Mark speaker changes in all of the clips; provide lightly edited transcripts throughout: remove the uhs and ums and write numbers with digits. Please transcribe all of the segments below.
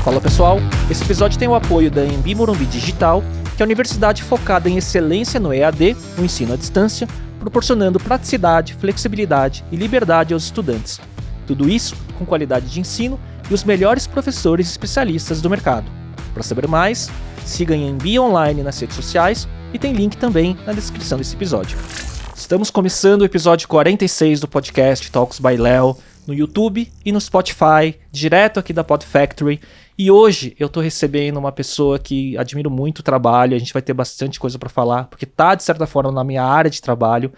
Speaker 1: Fala pessoal, esse episódio tem o apoio da Anhembi Morumbi Digital, que é a universidade focada em excelência no EAD, o ensino à distância, proporcionando praticidade, flexibilidade e liberdade aos estudantes. Tudo isso com qualidade de ensino e os melhores professores e especialistas do mercado. Para saber mais, siga a Anhembi Online nas redes sociais e tem link também na descrição desse episódio. Estamos começando o episódio 46 do podcast Talks by Léo, no YouTube e no Spotify, direto aqui da Pod Factory. E hoje eu tô recebendo uma pessoa que admiro muito o trabalho, a gente vai ter bastante coisa para falar, porque tá, de certa forma, na minha área de trabalho.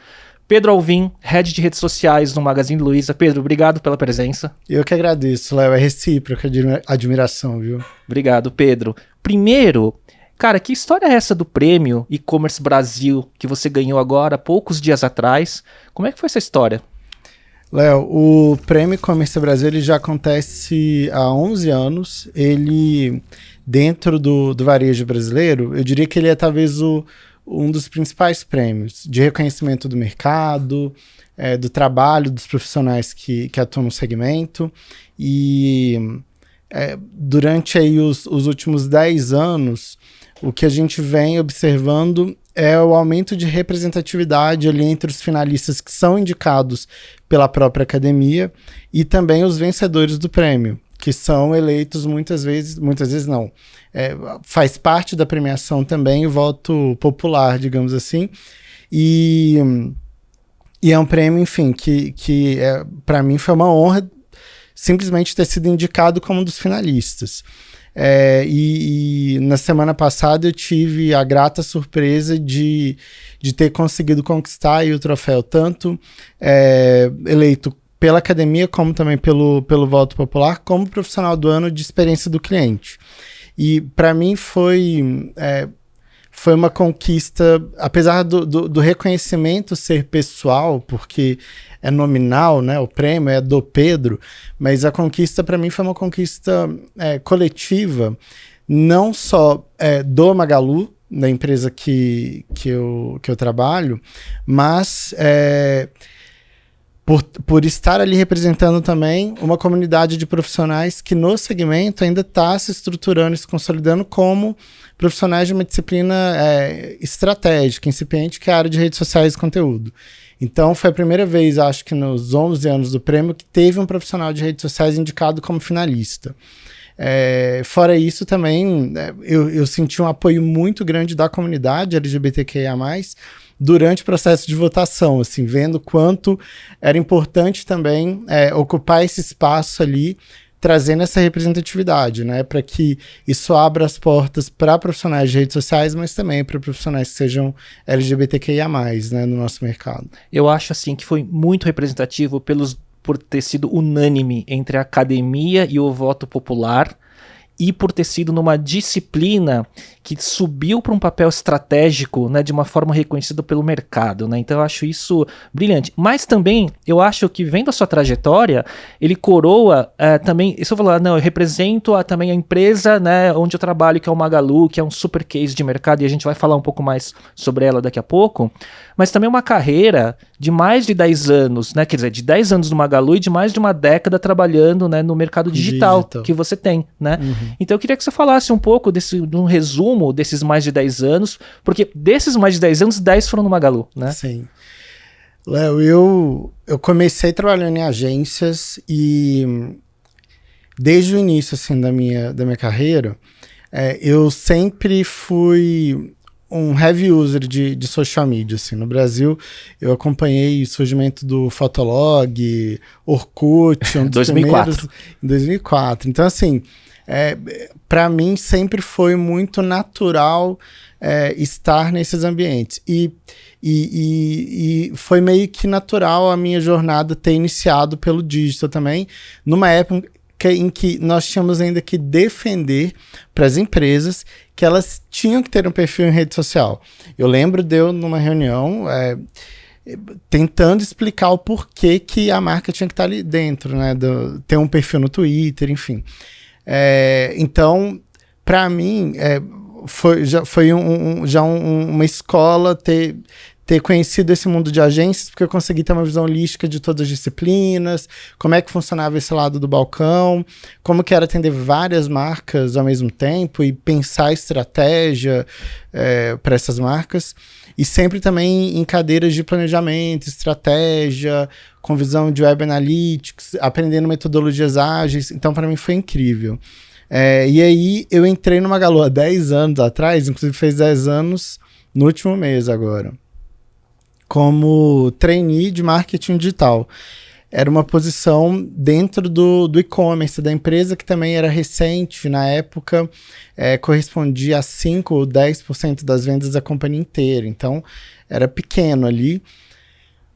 Speaker 1: Pedro Alvim, Head de Redes Sociais no Magazine Luiza. Pedro, obrigado pela presença.
Speaker 2: Eu que agradeço, Léo, é recíproca admiração, viu?
Speaker 1: Obrigado, Pedro. Primeiro, cara, que história é essa do prêmio E-Commerce Brasil que você ganhou agora, poucos dias atrás? Como é que foi essa história?
Speaker 2: Léo, o Prêmio E-Commerce Brasil ele já acontece há 11 anos. Ele, dentro do varejo brasileiro, eu diria que ele é talvez um dos principais prêmios de reconhecimento do mercado, do trabalho dos profissionais que atuam no segmento. E durante aí os últimos 10 anos, o que a gente vem observando é o aumento de representatividade ali entre os finalistas que são indicados pela própria academia e também os vencedores do prêmio, que são eleitos muitas vezes não. Faz parte da premiação também o voto popular, digamos assim, e é um prêmio, enfim, que para mim foi uma honra simplesmente ter sido indicado como um dos finalistas. E na semana passada eu tive a grata surpresa de ter conseguido conquistar aí o troféu, tanto eleito pela academia, como também pelo voto popular, como profissional do ano de experiência do cliente. E para mim foi uma conquista, apesar do reconhecimento ser pessoal, porque é nominal, né? O prêmio é do Pedro, mas a conquista para mim foi uma conquista coletiva, não só do Magalu, da empresa que eu trabalho, mas por estar ali representando também uma comunidade de profissionais que no segmento ainda está se estruturando e se consolidando como profissionais de uma disciplina estratégica, incipiente, que é a área de redes sociais e conteúdo. Então, foi a primeira vez, acho que nos 11 anos do prêmio, que teve um profissional de redes sociais indicado como finalista. Fora isso, também, eu senti um apoio muito grande da comunidade LGBTQIA+, durante o processo de votação, assim, vendo quanto era importante também ocupar esse espaço ali, trazendo essa representatividade, né, para que isso abra as portas para profissionais de redes sociais, mas também para profissionais que sejam LGBTQIA+, né, no nosso mercado.
Speaker 1: Eu acho, assim, que foi muito representativo por ter sido unânime entre a academia e o voto popular, e por ter sido numa disciplina que subiu para um papel estratégico, né, de uma forma reconhecida pelo mercado, né? Então eu acho isso brilhante. Mas também, eu acho que vendo a sua trajetória, ele coroa também, isso eu vou falar, não, eu represento também a empresa, né, onde eu trabalho, que é o Magalu, que é um super case de mercado, e a gente vai falar um pouco mais sobre ela daqui a pouco, mas também uma carreira de mais de 10 anos, né, quer dizer, de 10 anos no Magalu e de mais de uma década trabalhando, né, no mercado digital que você tem, né? Uhum. Então eu queria que você falasse um pouco de um resumo desses mais de 10 anos, porque desses mais de 10 anos, 10 foram no Magalu, né?
Speaker 2: Sim. Léo, eu comecei trabalhando em agências e desde o início, assim, da minha carreira, eu sempre fui um heavy user de social media, assim. No Brasil, eu acompanhei o surgimento do Fotolog, Orkut, um dos
Speaker 1: 2004.
Speaker 2: primeiros, em 2004. Então, assim, para mim sempre foi muito natural estar nesses ambientes. E foi meio que natural a minha jornada ter iniciado pelo digital também, numa época em que nós tínhamos ainda que defender para as empresas que elas tinham que ter um perfil em rede social. Eu lembro de eu, numa reunião, tentando explicar o porquê que a marca tinha que estar ali dentro, né, ter um perfil no Twitter, enfim. Então, para mim, já foi uma escola ter ter conhecido esse mundo de agências, porque eu consegui ter uma visão holística de todas as disciplinas, como é que funcionava esse lado do balcão, como que era atender várias marcas ao mesmo tempo e pensar estratégia para essas marcas. E sempre também em cadeiras de planejamento, estratégia, com visão de web analytics, aprendendo metodologias ágeis. Então, para mim, foi incrível. E aí, eu entrei no Magalu há 10 anos atrás, inclusive fez 10 anos no último mês agora, como trainee de marketing digital. Era uma posição dentro do e-commerce da empresa, que também era recente. Na época, correspondia a 5 ou 10% das vendas da companhia inteira. Então, era pequeno ali.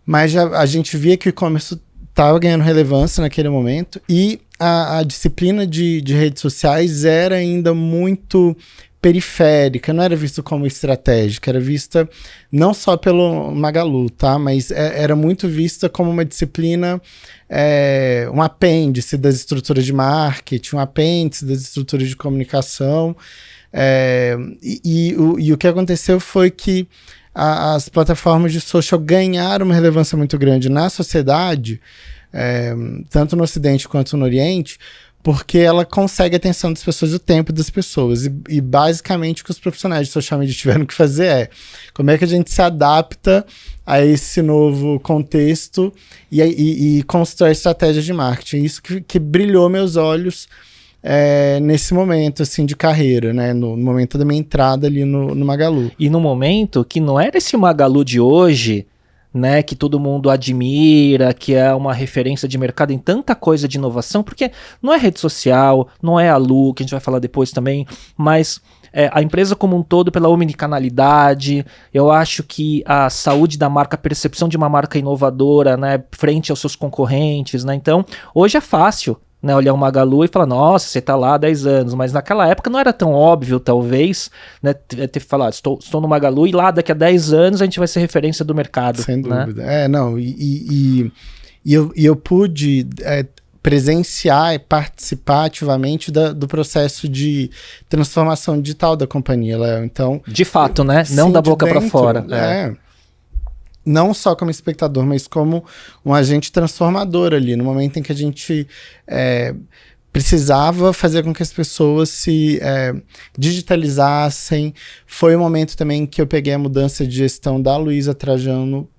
Speaker 2: Mas a gente via que o e-commerce estava ganhando relevância naquele momento. E a disciplina de redes sociais era ainda muito periférica, não era visto como estratégica, era vista não só pelo Magalu, tá? Mas era muito vista como uma disciplina, um apêndice das estruturas de marketing, um apêndice das estruturas de comunicação. E o que aconteceu foi que as plataformas de social ganharam uma relevância muito grande na sociedade, tanto no Ocidente quanto no Oriente, porque ela consegue a atenção das pessoas e o tempo das pessoas. E basicamente o que os profissionais de social media tiveram que fazer como é que a gente se adapta a esse novo contexto e constrói estratégias de marketing. Isso que brilhou meus olhos nesse momento assim, de carreira, né? No momento da minha entrada ali no Magalu.
Speaker 1: E no momento que não era esse Magalu de hoje, né, que todo mundo admira, que é uma referência de mercado em tanta coisa de inovação, porque não é rede social, não é a Lu, que a gente vai falar depois também, mas a empresa como um todo pela omnicanalidade. Eu acho que a saúde da marca, a percepção de uma marca inovadora, né, frente aos seus concorrentes, né, então hoje é fácil, né, olhar o Magalu e falar, nossa, você tá lá há 10 anos, mas naquela época não era tão óbvio, talvez, né, ter falado, estou no Magalu e lá daqui a 10 anos a gente vai ser referência do mercado.
Speaker 2: Sem dúvida.
Speaker 1: Né?
Speaker 2: Eu pude presenciar e participar ativamente do processo de transformação digital da companhia, Léo. Então,
Speaker 1: de fato, né? Não da boca para fora.
Speaker 2: Não só como espectador, mas como um agente transformador ali, no momento em que a gente precisava fazer com que as pessoas se digitalizassem. Foi o momento também que eu peguei a mudança de gestão da Luísa Trajano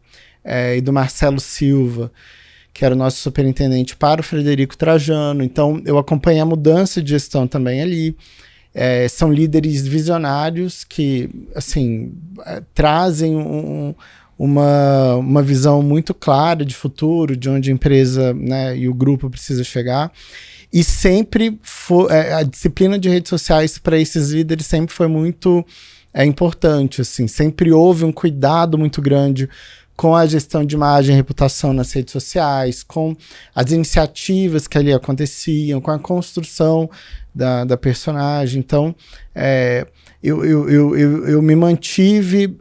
Speaker 2: e do Marcelo Silva, que era o nosso superintendente, para o Frederico Trajano. Então, eu acompanhei a mudança de gestão também ali. São líderes visionários que, assim, trazem uma visão muito clara de futuro, de onde a empresa, né, e o grupo precisa chegar. E sempre a disciplina de redes sociais para esses líderes sempre foi muito importante. Assim, sempre houve um cuidado muito grande com a gestão de imagem e reputação nas redes sociais, com as iniciativas que ali aconteciam, com a construção da personagem. Então, eu me mantive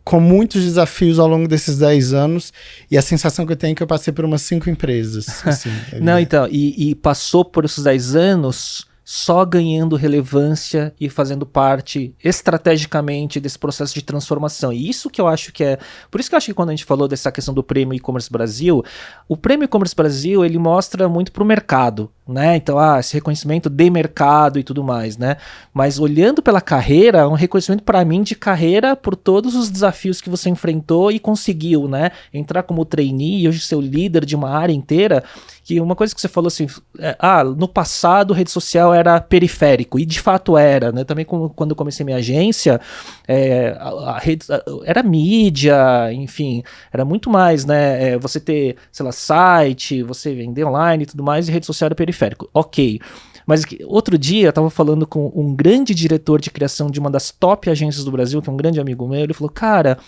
Speaker 2: com muitos desafios ao longo desses 10 anos, e a sensação que eu tenho é que eu passei por umas 5 empresas. Assim,
Speaker 1: não, então, e passou por esses 10 anos só ganhando relevância e fazendo parte estrategicamente desse processo de transformação. E isso que eu acho que é... Por isso que eu acho que quando a gente falou dessa questão do Prêmio E-Commerce Brasil, o Prêmio E-Commerce Brasil, ele mostra muito para o mercado, né? Então, esse reconhecimento de mercado e tudo mais, né? Mas olhando pela carreira, é um reconhecimento para mim de carreira por todos os desafios que você enfrentou e conseguiu, né? Entrar como trainee e hoje ser o líder de uma área inteira, que uma coisa que você falou assim, no passado rede social era periférico, e de fato era, né? Também quando eu comecei minha agência, a rede era mídia, enfim, era muito mais, né? Você ter, sei lá, site, você vender online e tudo mais, e rede social era periférico. Ok. Mas outro dia eu estava falando com um grande diretor de criação de uma das top agências do Brasil, que é um grande amigo meu, ele falou, cara,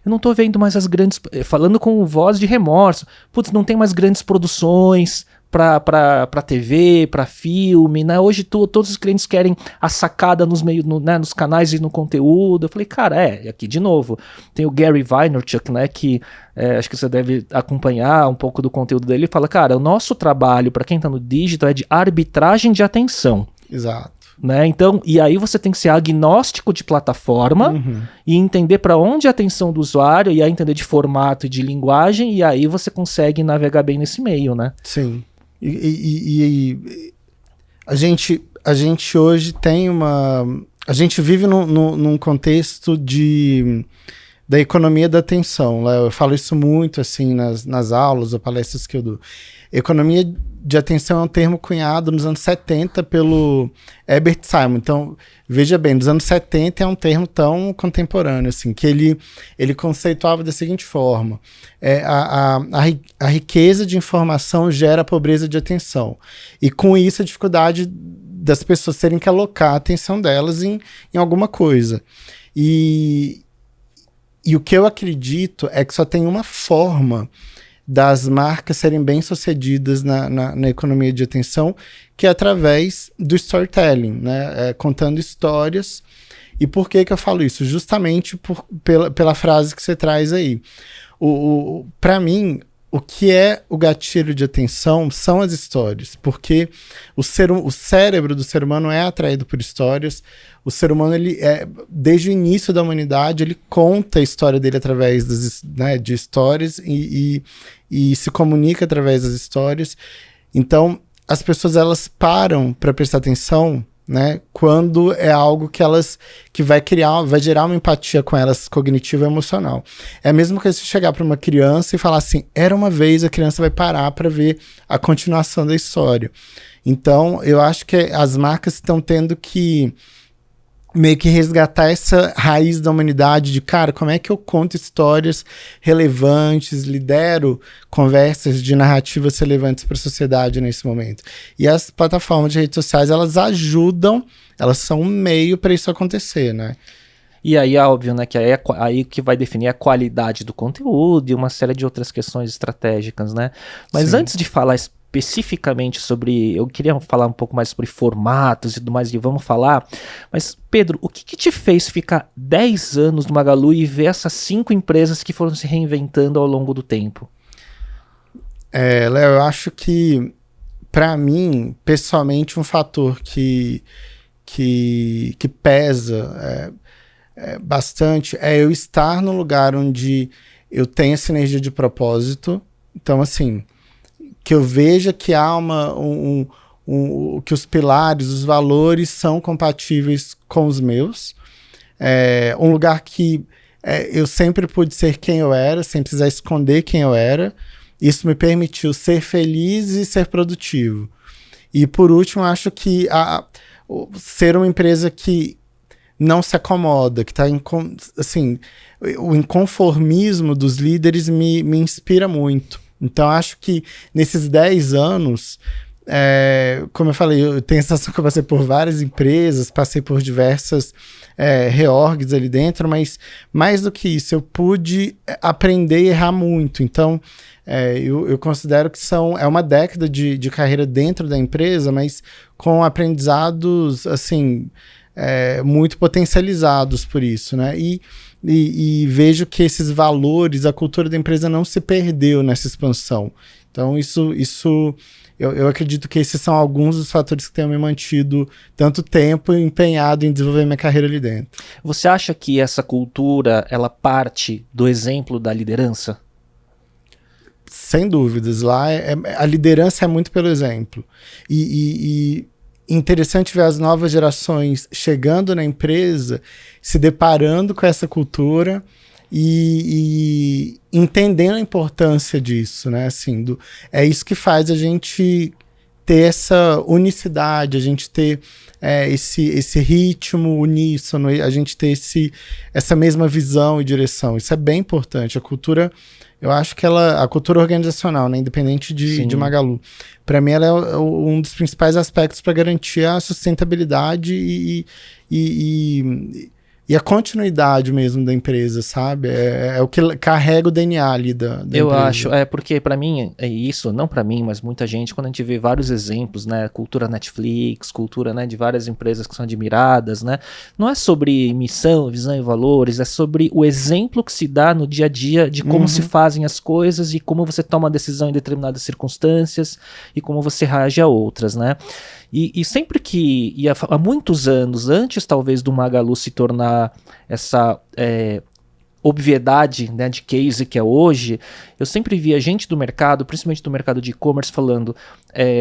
Speaker 1: eu não tô vendo mais as grandes... Falando com voz de remorso. Putz, não tem mais grandes produções para TV, para filme, né? Hoje todos os clientes querem a sacada nos nos canais e no conteúdo. Eu falei, cara, aqui de novo, tem o Gary Vaynerchuk, né, que acho que você deve acompanhar um pouco do conteúdo dele. Ele fala, cara, o nosso trabalho para quem tá no digital é de arbitragem de atenção.
Speaker 2: Exato.
Speaker 1: né? Então, e aí você tem que ser agnóstico de plataforma e entender para onde é a atenção do usuário, e aí entender de formato e de linguagem, e aí você consegue navegar bem nesse meio, né?
Speaker 2: Sim. E a gente hoje tem a gente vive num contexto da economia da atenção, né? Eu falo isso muito assim nas aulas ou palestras que eu dou. Economia de atenção é um termo cunhado nos anos 70 pelo Herbert Simon. Então, veja bem, nos anos 70 é um termo tão contemporâneo, assim, que ele conceituava da seguinte forma: a riqueza de informação gera a pobreza de atenção. E com isso a dificuldade das pessoas terem que alocar a atenção delas em alguma coisa. E o que eu acredito é que só tem uma forma das marcas serem bem-sucedidas na economia de atenção, que é através do storytelling, né? Contando histórias. E por que eu falo isso? Justamente pela frase que você traz aí. Para mim, o que é o gatilho de atenção são as histórias, porque o cérebro do ser humano é atraído por histórias. O ser humano, desde o início da humanidade, ele conta a história dele através de histórias e se comunica através das histórias. Então, as pessoas elas param para prestar atenção, né, quando é algo que vai gerar uma empatia com elas, cognitiva e emocional. É mesmo que você chegar para uma criança e falar assim, era uma vez, a criança vai parar para ver a continuação da história. Então, eu acho que as marcas estão tendo que meio que resgatar essa raiz da humanidade de, cara, como é que eu conto histórias relevantes, lidero conversas de narrativas relevantes para a sociedade nesse momento. E as plataformas de redes sociais, elas ajudam, elas são um meio para isso acontecer, né?
Speaker 1: E aí é óbvio, né, que aí que vai definir a qualidade do conteúdo e uma série de outras questões estratégicas, né? Mas
Speaker 2: Sim.
Speaker 1: antes de falar especificamente eu queria falar um pouco mais sobre formatos e tudo mais, e vamos falar, mas Pedro, o que te fez ficar 10 anos no Magalu e ver essas 5 empresas que foram se reinventando ao longo do tempo?
Speaker 2: Léo, eu acho que, para mim, pessoalmente, um fator que pesa bastante é eu estar num lugar onde eu tenho essa energia de propósito. Então, assim, que eu veja que há que os pilares, os valores são compatíveis com os meus. Um lugar que eu sempre pude ser quem eu era, sem precisar esconder quem eu era. Isso me permitiu ser feliz e ser produtivo. E, por último, acho que ser uma empresa que não se acomoda, que está assim, o inconformismo dos líderes me inspira muito. Então, acho que nesses 10 anos, como eu falei, eu tenho a sensação que eu passei por várias empresas, passei por diversas reorgs ali dentro, mas mais do que isso, eu pude aprender e errar muito. Então, eu considero que é uma década de carreira dentro da empresa, mas com aprendizados, assim, muito potencializados por isso, né? E vejo que esses valores, a cultura da empresa não se perdeu nessa expansão. Então, eu acredito que esses são alguns dos fatores que têm me mantido tanto tempo empenhado em desenvolver minha carreira ali dentro.
Speaker 1: Você acha que essa cultura, ela parte do exemplo da liderança?
Speaker 2: Sem dúvidas. Lá, a liderança é muito pelo exemplo. E interessante ver as novas gerações chegando na empresa, se deparando com essa cultura e entendendo a importância disso, né? Assim, é isso que faz a gente ter essa unicidade, a gente ter esse ritmo uníssono, a gente ter essa mesma visão e direção. Isso é bem importante. A cultura, eu acho que a cultura organizacional, né, independente de Magalu, para mim ela é um dos principais aspectos para garantir a sustentabilidade e a continuidade mesmo da empresa, sabe? É o que carrega o DNA ali da
Speaker 1: Eu
Speaker 2: empresa.
Speaker 1: acho, porque para mim, isso, não para mim, mas muita gente, quando a gente vê vários exemplos, né, cultura Netflix, cultura, né, de várias empresas que são admiradas, né, não é sobre missão, visão e valores, é sobre o exemplo que se dá no dia a dia de como se fazem as coisas e como você toma decisão em determinadas circunstâncias e como você reage a outras, né. E sempre que, há muitos anos, antes talvez do Magalu se tornar essa obviedade, né, de case que é hoje, eu sempre via gente do mercado, principalmente do mercado de e-commerce, falando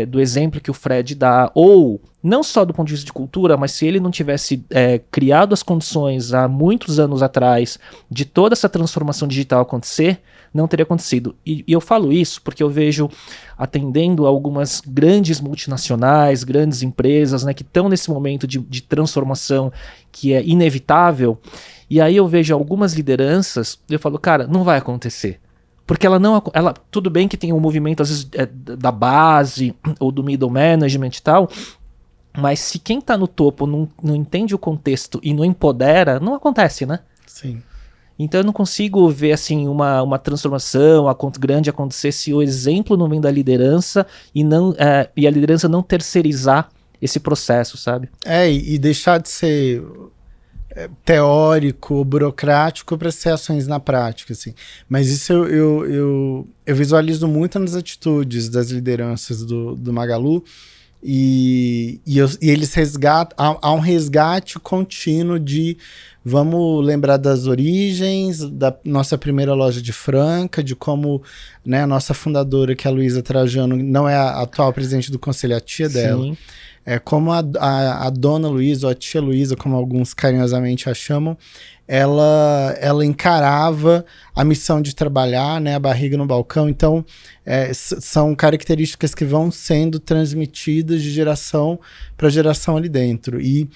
Speaker 1: do exemplo que o Fred dá, ou não só do ponto de vista de cultura, mas se ele não tivesse criado as condições há muitos anos atrás de toda essa transformação digital acontecer, não teria acontecido. E eu falo isso porque eu vejo atendendo algumas grandes multinacionais, grandes empresas, né, que estão nesse momento de transformação que é inevitável, e aí eu vejo algumas lideranças, eu falo, cara, não vai acontecer. Porque tudo bem que tem um movimento, às vezes, da base, ou do middle management e tal, mas se quem tá no topo não entende o contexto e não empodera, não acontece, né?
Speaker 2: Sim.
Speaker 1: Então eu não consigo ver assim uma transformação grande acontecer se o exemplo não vem da liderança e a liderança não terceirizar esse processo, sabe?
Speaker 2: E deixar de ser teórico, burocrático para ser ações na prática, assim. Mas isso eu visualizo muito nas atitudes das lideranças do Magalu e eles resgatam, há um resgate contínuo de vamos lembrar das origens, da nossa primeira loja de Franca, de como, né, a nossa fundadora, que é a Luísa Trajano, não é a atual presidente do conselho, é a tia dela.
Speaker 1: Sim.
Speaker 2: Como a dona Luísa, ou a tia Luísa, como alguns carinhosamente a chamam, ela encarava a missão de trabalhar, né, a barriga no balcão. Então, são características que vão sendo transmitidas de geração para geração ali dentro. E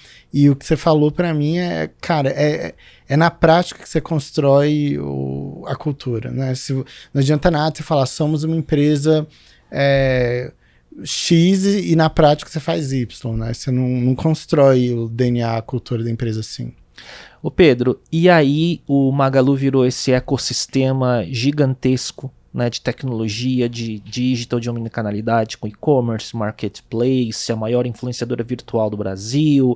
Speaker 2: o que você falou para mim cara, é na prática que você constrói a cultura, né? Não adianta nada você falar, somos uma empresa X e na prática você faz Y, né? Você não constrói o DNA, a cultura da empresa assim.
Speaker 1: Ô Pedro, e aí o Magalu virou esse ecossistema gigantesco, né, de tecnologia, de digital, de omnicanalidade, com e-commerce, marketplace, a maior influenciadora virtual do Brasil,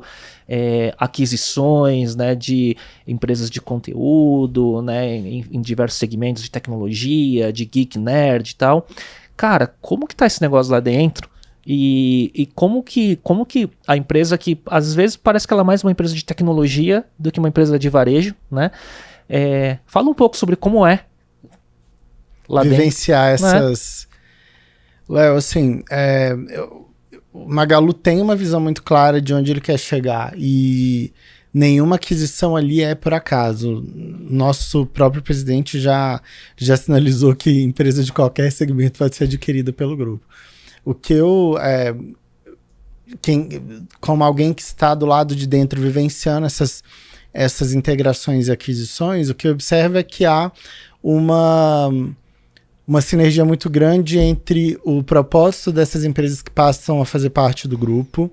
Speaker 1: aquisições, né, de empresas de conteúdo, né, em diversos segmentos de tecnologia, de geek nerd e tal. Cara, como que tá esse negócio lá dentro? E como que a empresa que às vezes parece que ela é mais uma empresa de tecnologia do que uma empresa de varejo, né? Fala um pouco sobre como é lá
Speaker 2: vivenciar
Speaker 1: dentro,
Speaker 2: essas... Né? Léo, assim, o Magalu tem uma visão muito clara de onde ele quer chegar e nenhuma aquisição ali é por acaso. Nosso próprio presidente já sinalizou que empresa de qualquer segmento pode ser adquirida pelo grupo. O que como alguém que está do lado de dentro vivenciando essas integrações e aquisições, o que eu observo é que há uma sinergia muito grande entre o propósito dessas empresas que passam a fazer parte do grupo,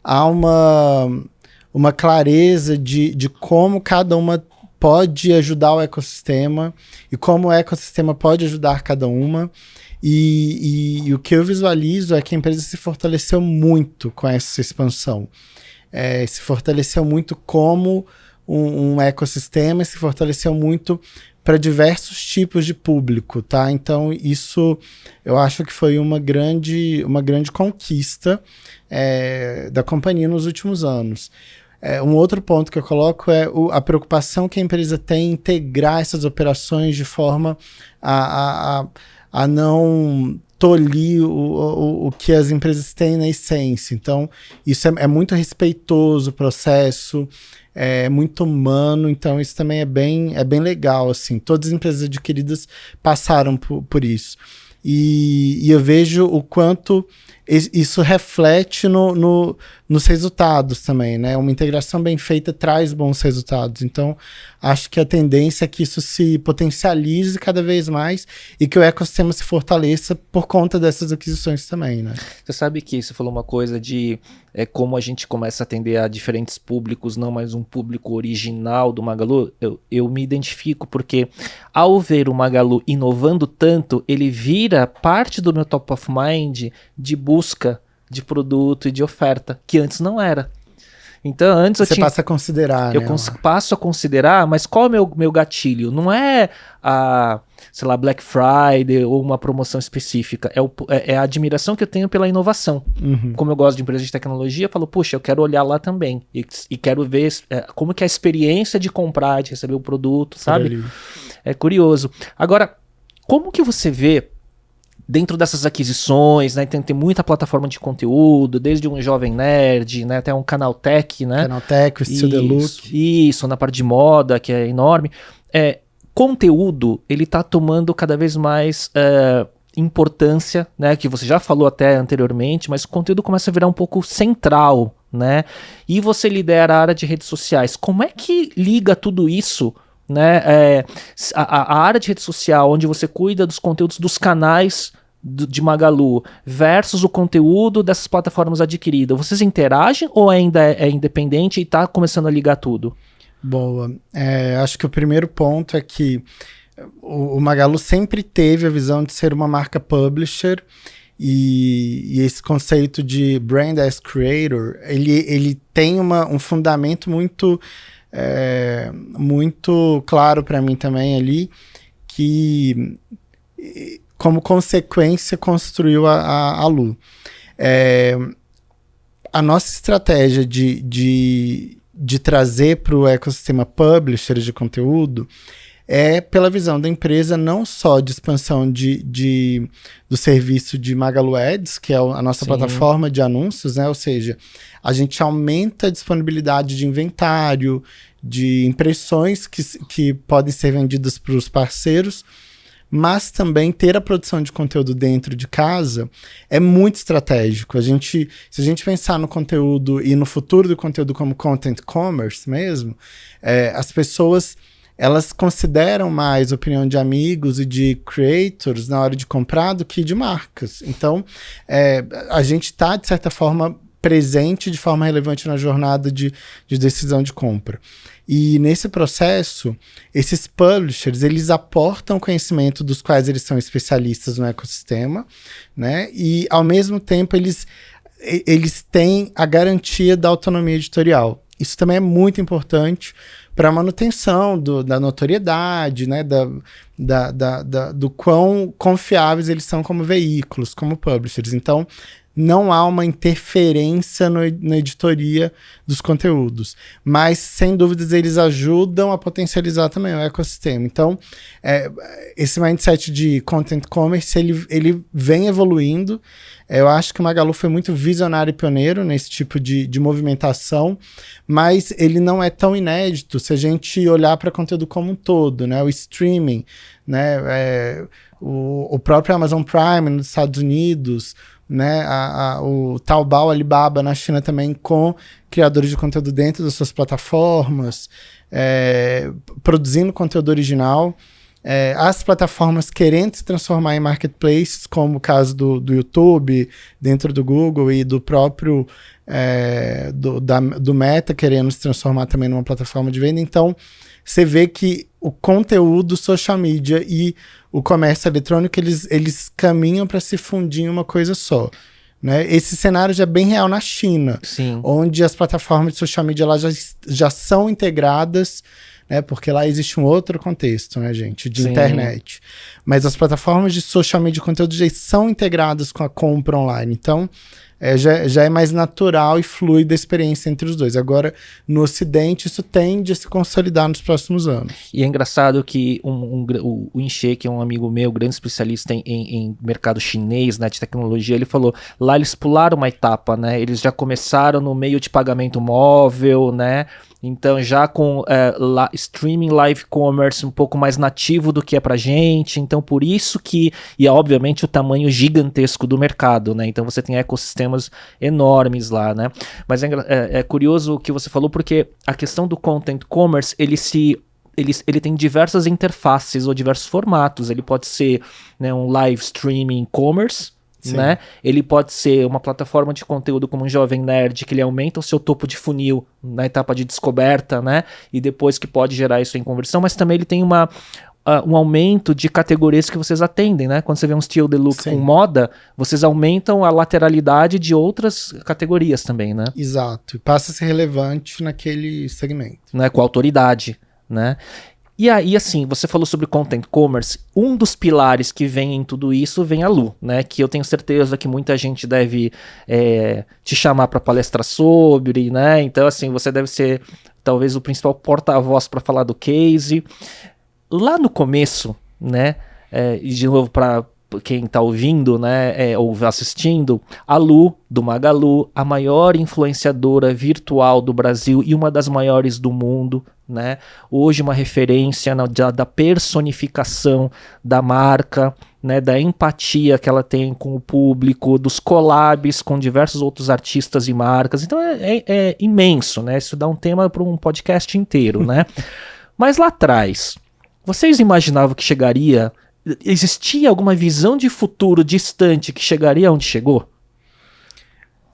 Speaker 2: há uma clareza de como cada uma pode ajudar o ecossistema e como o ecossistema pode ajudar cada uma. E o que eu visualizo é que a empresa se fortaleceu muito com essa expansão. Se fortaleceu muito como um ecossistema, se fortaleceu muito para diversos tipos de público, tá? Então, isso eu acho que foi uma grande conquista da companhia nos últimos anos. Um outro ponto que eu coloco é a preocupação que a empresa tem em integrar essas operações de forma a não tolir o que as empresas têm na essência. Então, isso é muito respeitoso o processo, é muito humano, então isso também é bem legal, assim. Todas as empresas adquiridas passaram por isso. E eu vejo o quanto isso reflete nos resultados também, né? Uma integração bem feita traz bons resultados. Então, acho que a tendência é que isso se potencialize cada vez mais e que o ecossistema se fortaleça por conta dessas aquisições também, né?
Speaker 1: Você sabe que você falou uma coisa de como a gente começa a atender a diferentes públicos, não mais um público original do Magalu. Eu me identifico porque ao ver o Magalu inovando tanto, ele vira parte do meu top of mind de busca de produto e de oferta, que antes não era. Então, antes
Speaker 2: Você passa a considerar, né?
Speaker 1: passo a considerar, mas qual é o meu gatilho? Não é sei lá, Black Friday ou uma promoção específica. É a admiração que eu tenho pela inovação. Como eu gosto de empresas de tecnologia, eu falo, puxa, eu quero olhar lá também. E quero ver como que é a experiência de comprar, de receber o produto, sabe? É curioso. Agora, como que você vê dentro dessas aquisições, né, tem muita plataforma de conteúdo, desde um Jovem Nerd, né, até um Canaltech, né?
Speaker 2: Canaltech, o Still The Look.
Speaker 1: Isso, na parte de moda, que é enorme. Conteúdo, ele tá tomando cada vez mais importância, né, que você já falou até anteriormente, mas o conteúdo começa a virar um pouco central, né? E você lidera a área de redes sociais. Como é que liga tudo isso, né? A área de rede social, onde você cuida dos conteúdos dos canais de Magalu versus o conteúdo dessas plataformas adquiridas, vocês interagem ou ainda é independente e está começando a ligar tudo?
Speaker 2: Boa. Acho que o primeiro ponto é que o Magalu sempre teve a visão de ser uma marca publisher e esse conceito de brand as creator, ele tem um fundamento muito claro para mim também ali, que como consequência construiu a Lu. A nossa estratégia de trazer para o ecossistema publisher de conteúdo é pela visão da empresa não só de expansão do serviço de Magalu Ads, que é a nossa plataforma de anúncios, né? Ou seja, a gente aumenta a disponibilidade de inventário, de impressões que podem ser vendidas para os parceiros, mas também ter a produção de conteúdo dentro de casa é muito estratégico. Se a gente pensar no conteúdo e no futuro do conteúdo como content commerce mesmo, as pessoas elas consideram mais a opinião de amigos e de creators na hora de comprar do que de marcas. Então, a gente está, de certa forma, presente de forma relevante na jornada de decisão de compra. E nesse processo, esses publishers, eles aportam conhecimento dos quais eles são especialistas no ecossistema, né? E, ao mesmo tempo, eles têm a garantia da autonomia editorial. Isso também é muito importante para a manutenção da notoriedade, né? Do quão confiáveis eles são como veículos, como publishers. Então, não há uma interferência na editoria dos conteúdos, mas, sem dúvidas, eles ajudam a potencializar também o ecossistema. Então, esse mindset de content commerce, ele vem evoluindo. Eu acho que o Magalu foi muito visionário e pioneiro nesse tipo de movimentação, mas ele não é tão inédito se a gente olhar para conteúdo como um todo, né? O streaming, né? O próprio Amazon Prime nos Estados Unidos, né? O Taobao, Alibaba na China também, com criadores de conteúdo dentro das suas plataformas, produzindo conteúdo original. As plataformas querendo se transformar em marketplaces, como o caso do YouTube, dentro do Google, e do próprio do Meta querendo se transformar também numa plataforma de venda. Então, você vê que o conteúdo, social media e o comércio eletrônico, eles caminham para se fundir em uma coisa só. Né? Esse cenário já é bem real na China,
Speaker 1: Sim.
Speaker 2: Onde as plataformas de social media lá já são integradas, né? Porque lá existe um outro contexto, né, gente, de internet. Mas as plataformas de social media de conteúdo já são integradas com a compra online. Então, já é mais natural e fluida a experiência entre os dois. Agora, no Ocidente, isso tende a se consolidar nos próximos anos.
Speaker 1: E é engraçado que o Inche, que é um amigo meu, grande especialista em mercado chinês, né, de tecnologia, ele falou, lá eles pularam uma etapa, né? Eles já começaram no meio de pagamento móvel, né? Então, já com streaming live commerce um pouco mais nativo do que é pra gente. Então, por isso que... E, obviamente, o tamanho gigantesco do mercado, né? Então, você tem ecossistemas enormes lá, né? Mas é curioso o que você falou, porque a questão do content commerce, ele tem diversas interfaces ou diversos formatos. Ele pode ser, né, um live streaming commerce, né? Ele pode ser uma plataforma de conteúdo como um Jovem Nerd, que ele aumenta o seu topo de funil na etapa de descoberta, né? E depois que pode gerar isso em conversão, mas também ele tem um aumento de categorias que vocês atendem, né? Quando você vê um estilo de look com moda, vocês aumentam a lateralidade de outras categorias também, né?
Speaker 2: Exato. E passa a ser relevante naquele segmento.
Speaker 1: Né? Com autoridade, né? E aí, assim, você falou sobre content commerce, um dos pilares que vem em tudo isso vem a Lu, né? Que eu tenho certeza que muita gente deve te chamar para palestrar sobre, né? Então, assim, você deve ser talvez o principal porta-voz para falar do case. Lá no começo, né? E de novo, para quem está ouvindo, né, ou assistindo, a Lu, do Magalu, a maior influenciadora virtual do Brasil e uma das maiores do mundo, né? Hoje uma referência da personificação da marca, né, da empatia que ela tem com o público, dos collabs com diversos outros artistas e marcas. Então é imenso, né? Isso dá um tema para um podcast inteiro, né? Mas lá atrás, vocês imaginavam que chegaria... Existia alguma visão de futuro distante que chegaria onde chegou?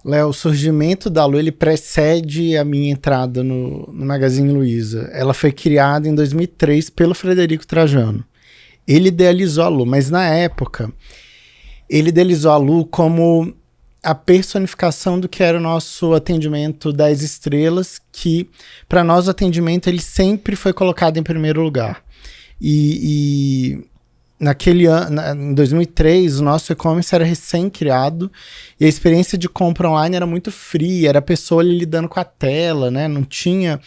Speaker 2: Léo, o surgimento da Lu, ele precede a minha entrada no Magazine Luiza. Ela foi criada em 2003 pelo Frederico Trajano. Ele idealizou a Lu, mas na época, ele idealizou a Lu como a personificação do que era o nosso atendimento 10 estrelas, que para nós o atendimento ele sempre foi colocado em primeiro lugar. Naquele ano, em 2003, o nosso e-commerce era recém-criado e a experiência de compra online era muito fria, era a pessoa ali lidando com a tela, né? Não tinha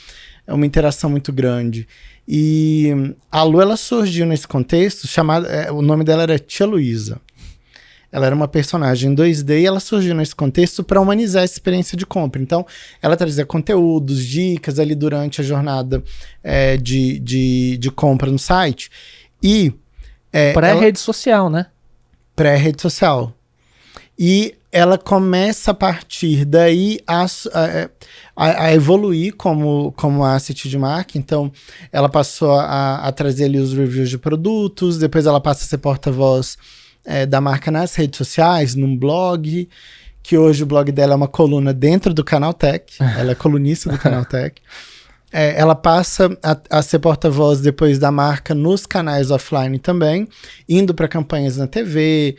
Speaker 2: uma interação muito grande. E a Lu, ela surgiu nesse contexto, o nome dela era Tia Luísa. Ela era uma personagem em 2D e ela surgiu nesse contexto para humanizar essa experiência de compra. Então, ela trazia conteúdos, dicas ali durante a jornada de compra no site. E
Speaker 1: pré-rede social, né?
Speaker 2: Pré-rede social. E ela começa a partir daí a evoluir como asset de marca. Então, ela passou a trazer ali os reviews de produtos, depois ela passa a ser porta-voz da marca nas redes sociais, num blog, que hoje o blog dela é uma coluna dentro do Canaltech. Ela é colunista do Canaltech. Ela passa a ser porta-voz depois da marca nos canais offline também, indo para campanhas na TV,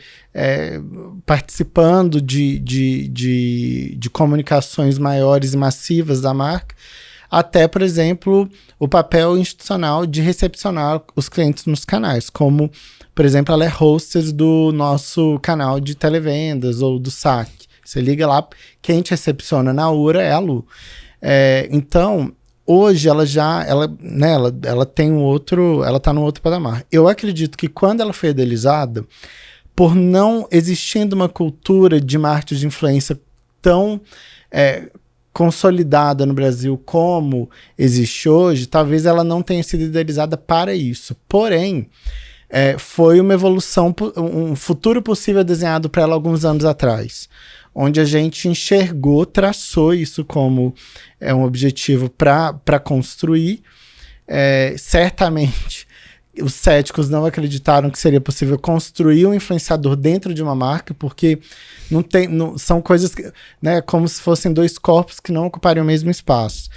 Speaker 2: participando de comunicações maiores e massivas da marca, até, por exemplo, o papel institucional de recepcionar os clientes nos canais, como, por exemplo, ela é hostess do nosso canal de televendas ou do saque. Você liga lá, quem te recepciona na hora é a Lu. Então... Hoje ela tem ela tá num outro patamar. Eu acredito que quando ela foi idealizada, por não existindo uma cultura de marketing de influência tão consolidada no Brasil como existe hoje, talvez ela não tenha sido idealizada para isso. Porém, foi uma evolução, um futuro possível desenhado para ela alguns anos atrás, onde a gente traçou isso como um objetivo para construir. Certamente, os céticos não acreditaram que seria possível construir um influenciador dentro de uma marca, porque são coisas que, né, como se fossem dois corpos que não ocupariam o mesmo espaço.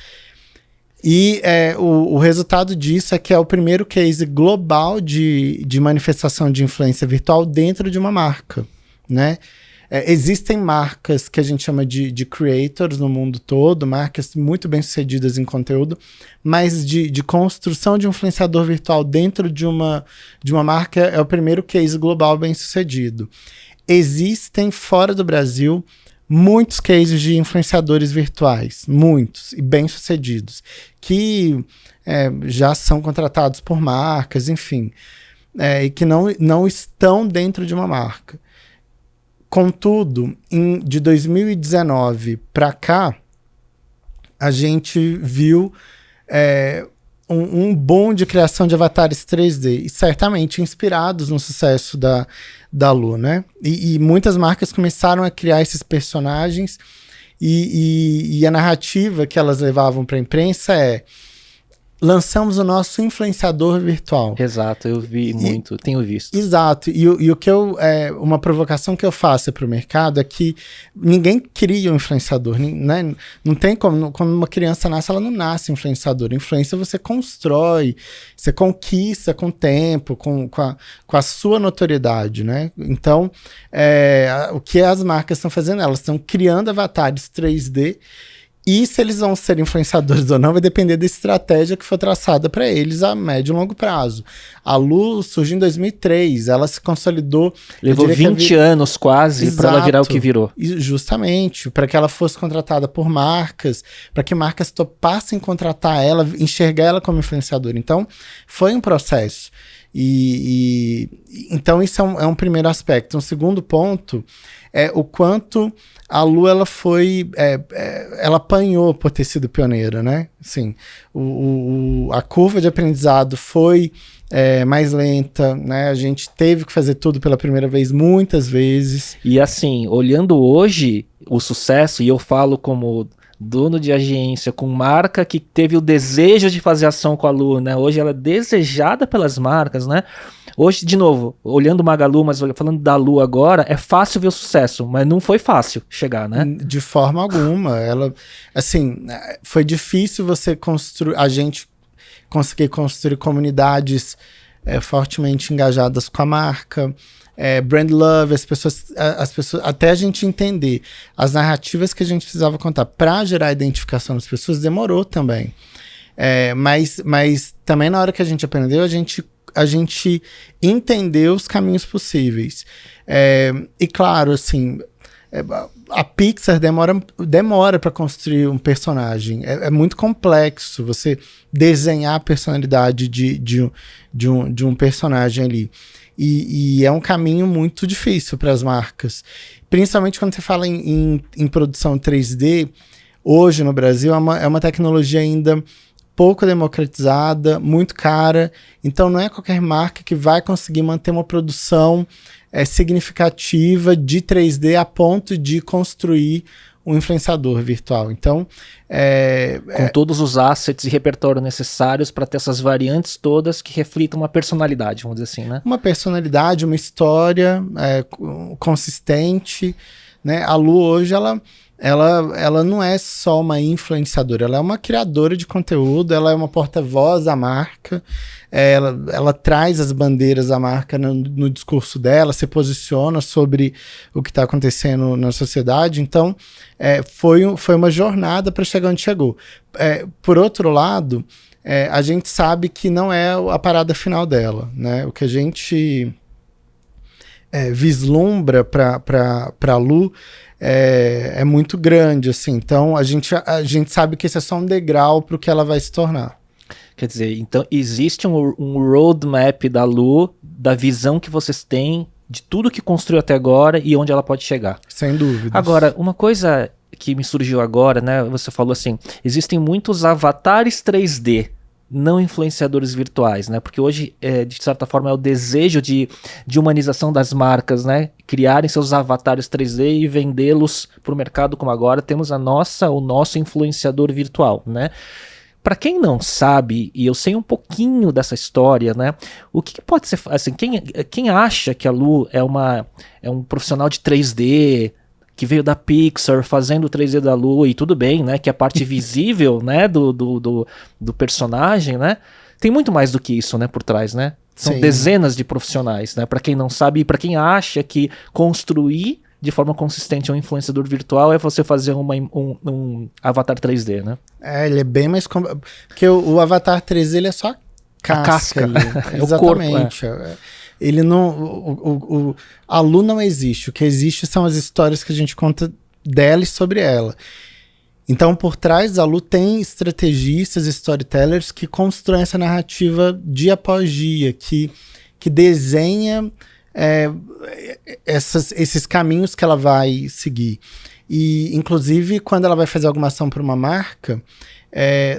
Speaker 2: E o resultado disso é que é o primeiro case global de manifestação de influência virtual dentro de uma marca, né? Existem marcas que a gente chama de creators no mundo todo, marcas muito bem sucedidas em conteúdo, mas de construção de um influenciador virtual dentro de uma marca é o primeiro case global bem sucedido. Existem fora do Brasil muitos cases de influenciadores virtuais, muitos e bem sucedidos, que já são contratados por marcas, enfim, e que não estão dentro de uma marca. Contudo, de 2019 para cá, a gente viu um boom de criação de avatares 3D, e certamente inspirados no sucesso da Lu, né? E muitas marcas começaram a criar esses personagens, e a narrativa que elas levavam para a imprensa lançamos o nosso influenciador virtual.
Speaker 1: Exato, eu vi muito, tenho visto.
Speaker 2: Exato, e o que uma provocação que eu faço para o mercado é que ninguém cria um influenciador, né? Não tem como, quando uma criança nasce, ela não nasce influenciador. Influência você constrói, você conquista com o tempo, com a sua notoriedade, né? Então, o que as marcas estão fazendo? Elas estão criando avatares 3D. E se eles vão ser influenciadores ou não vai depender da estratégia que for traçada para eles a médio e longo prazo. A Lu surgiu em 2003, ela se consolidou...
Speaker 1: Levou 20 anos quase para ela virar o que virou.
Speaker 2: Justamente, para que ela fosse contratada por marcas, para que marcas topassem contratar ela, enxergar ela como influenciadora. Então, foi um processo. Então, isso é um primeiro aspecto. Um segundo ponto é o quanto a Lu ela foi... ela apanhou por ter sido pioneira, né? Assim, a curva de aprendizado foi mais lenta, né? A gente teve que fazer tudo pela primeira vez muitas vezes.
Speaker 1: E assim, olhando hoje o sucesso, e eu falo como dono de agência, com marca que teve o desejo de fazer ação com a Lu, né? Hoje ela é desejada pelas marcas, né? Hoje, de novo, olhando o Magalu, mas falando da Lu agora, é fácil ver o sucesso, mas não foi fácil chegar, né?
Speaker 2: De forma alguma. Ela, assim, foi difícil você a gente conseguir construir comunidades fortemente engajadas com a marca, brand love, as pessoas, até a gente entender as narrativas que a gente precisava contar para gerar identificação nas pessoas, demorou também. Mas também na hora que a gente aprendeu, a gente entendeu os caminhos possíveis. E claro, assim, a Pixar demora para construir um personagem. É muito complexo você desenhar a personalidade de um personagem ali. E é um caminho muito difícil para as marcas. Principalmente quando você fala em produção 3D, hoje no Brasil é uma tecnologia ainda pouco democratizada, muito cara. Então não é qualquer marca que vai conseguir manter uma produção significativa de 3D a ponto de construir um influenciador virtual. Então,
Speaker 1: com todos os assets e repertório necessários para ter essas variantes todas que reflitam uma personalidade, vamos dizer assim, né?
Speaker 2: Uma personalidade, uma história consistente, né? A Lu hoje, ela não é só uma influenciadora, ela é uma criadora de conteúdo, ela é uma porta-voz da marca, ela traz as bandeiras da marca no discurso dela, se posiciona sobre o que está acontecendo na sociedade. Então, foi uma jornada para chegar onde chegou. Por outro lado, a gente sabe que não é a parada final dela, né? O que a gente vislumbra para a Lu é muito grande, assim. Então, a gente sabe que esse é só um degrau para o que ela vai se tornar.
Speaker 1: Quer dizer, então existe um roadmap da Lu, da visão que vocês têm, de tudo que construiu até agora e onde ela pode chegar.
Speaker 2: Sem dúvida.
Speaker 1: Agora, uma coisa que me surgiu agora, né? Você falou assim, existem muitos avatares 3D, não influenciadores virtuais, né? Porque hoje, de certa forma, é o desejo de humanização das marcas, né? Criarem seus avatares 3D e vendê-los para o mercado, como agora temos o nosso influenciador virtual, né? Para quem não sabe, e eu sei um pouquinho dessa história, né? O que pode ser, assim, quem acha que a Lu é um profissional de 3D, que veio da Pixar fazendo o 3D da Lu, e tudo bem, né? Que a parte visível, né, do personagem, né? Tem muito mais do que isso, né, por trás, né? São
Speaker 2: Sim.
Speaker 1: dezenas de profissionais, né? Para quem não sabe, e para quem acha que construir de forma consistente um influenciador virtual é você fazer um avatar 3D, né?
Speaker 2: Ele é bem mais... Porque o avatar 3D, ele é só casca. Ali.
Speaker 1: É
Speaker 2: Exatamente.
Speaker 1: o corpo,
Speaker 2: Ele não... A Lu não existe. O que existe são as histórias que a gente conta dela e sobre ela. Então, por trás da Lu tem estrategistas, storytellers que constroem essa narrativa dia após dia, que desenha esses caminhos que ela vai seguir. E, inclusive, quando ela vai fazer alguma ação para uma marca,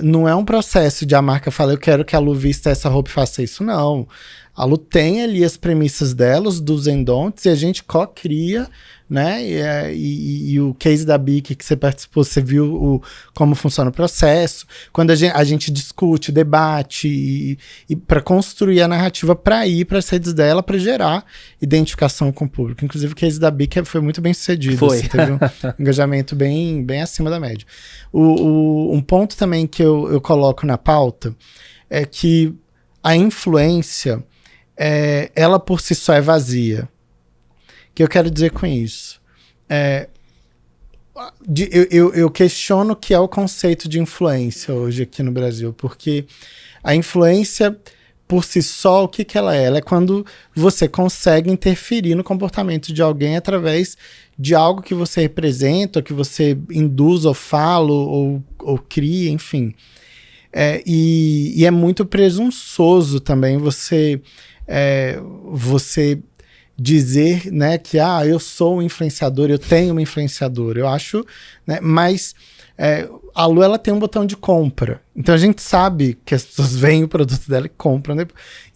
Speaker 2: não é um processo de a marca falar, eu quero que a Lu vista essa roupa e faça isso, não. A Lu tem ali as premissas dela, os do's and don'ts, e a gente co-cria né? E o case da BIC que você participou, você viu como funciona o processo. Quando a gente discute, debate e para construir a narrativa para ir para as redes dela, para gerar identificação com o público. Inclusive o case da BIC foi muito bem sucedido.
Speaker 1: Foi.
Speaker 2: Assim, teve um engajamento bem acima da média. Um ponto também que eu coloco na pauta é que a influência, ela por si só é vazia. O que eu quero dizer com isso? Eu questiono o que é o conceito de influência hoje aqui no Brasil, porque a influência por si só, o que ela é? Ela é quando você consegue interferir no comportamento de alguém através de algo que você representa, ou que você induz ou fala, ou cria, enfim. E é muito presunçoso também você dizer, né, que eu sou um influenciador, eu tenho uma influenciadora. Eu acho, né, mas a Lu, ela tem um botão de compra. Então a gente sabe que as pessoas veem o produto dela e compram, né?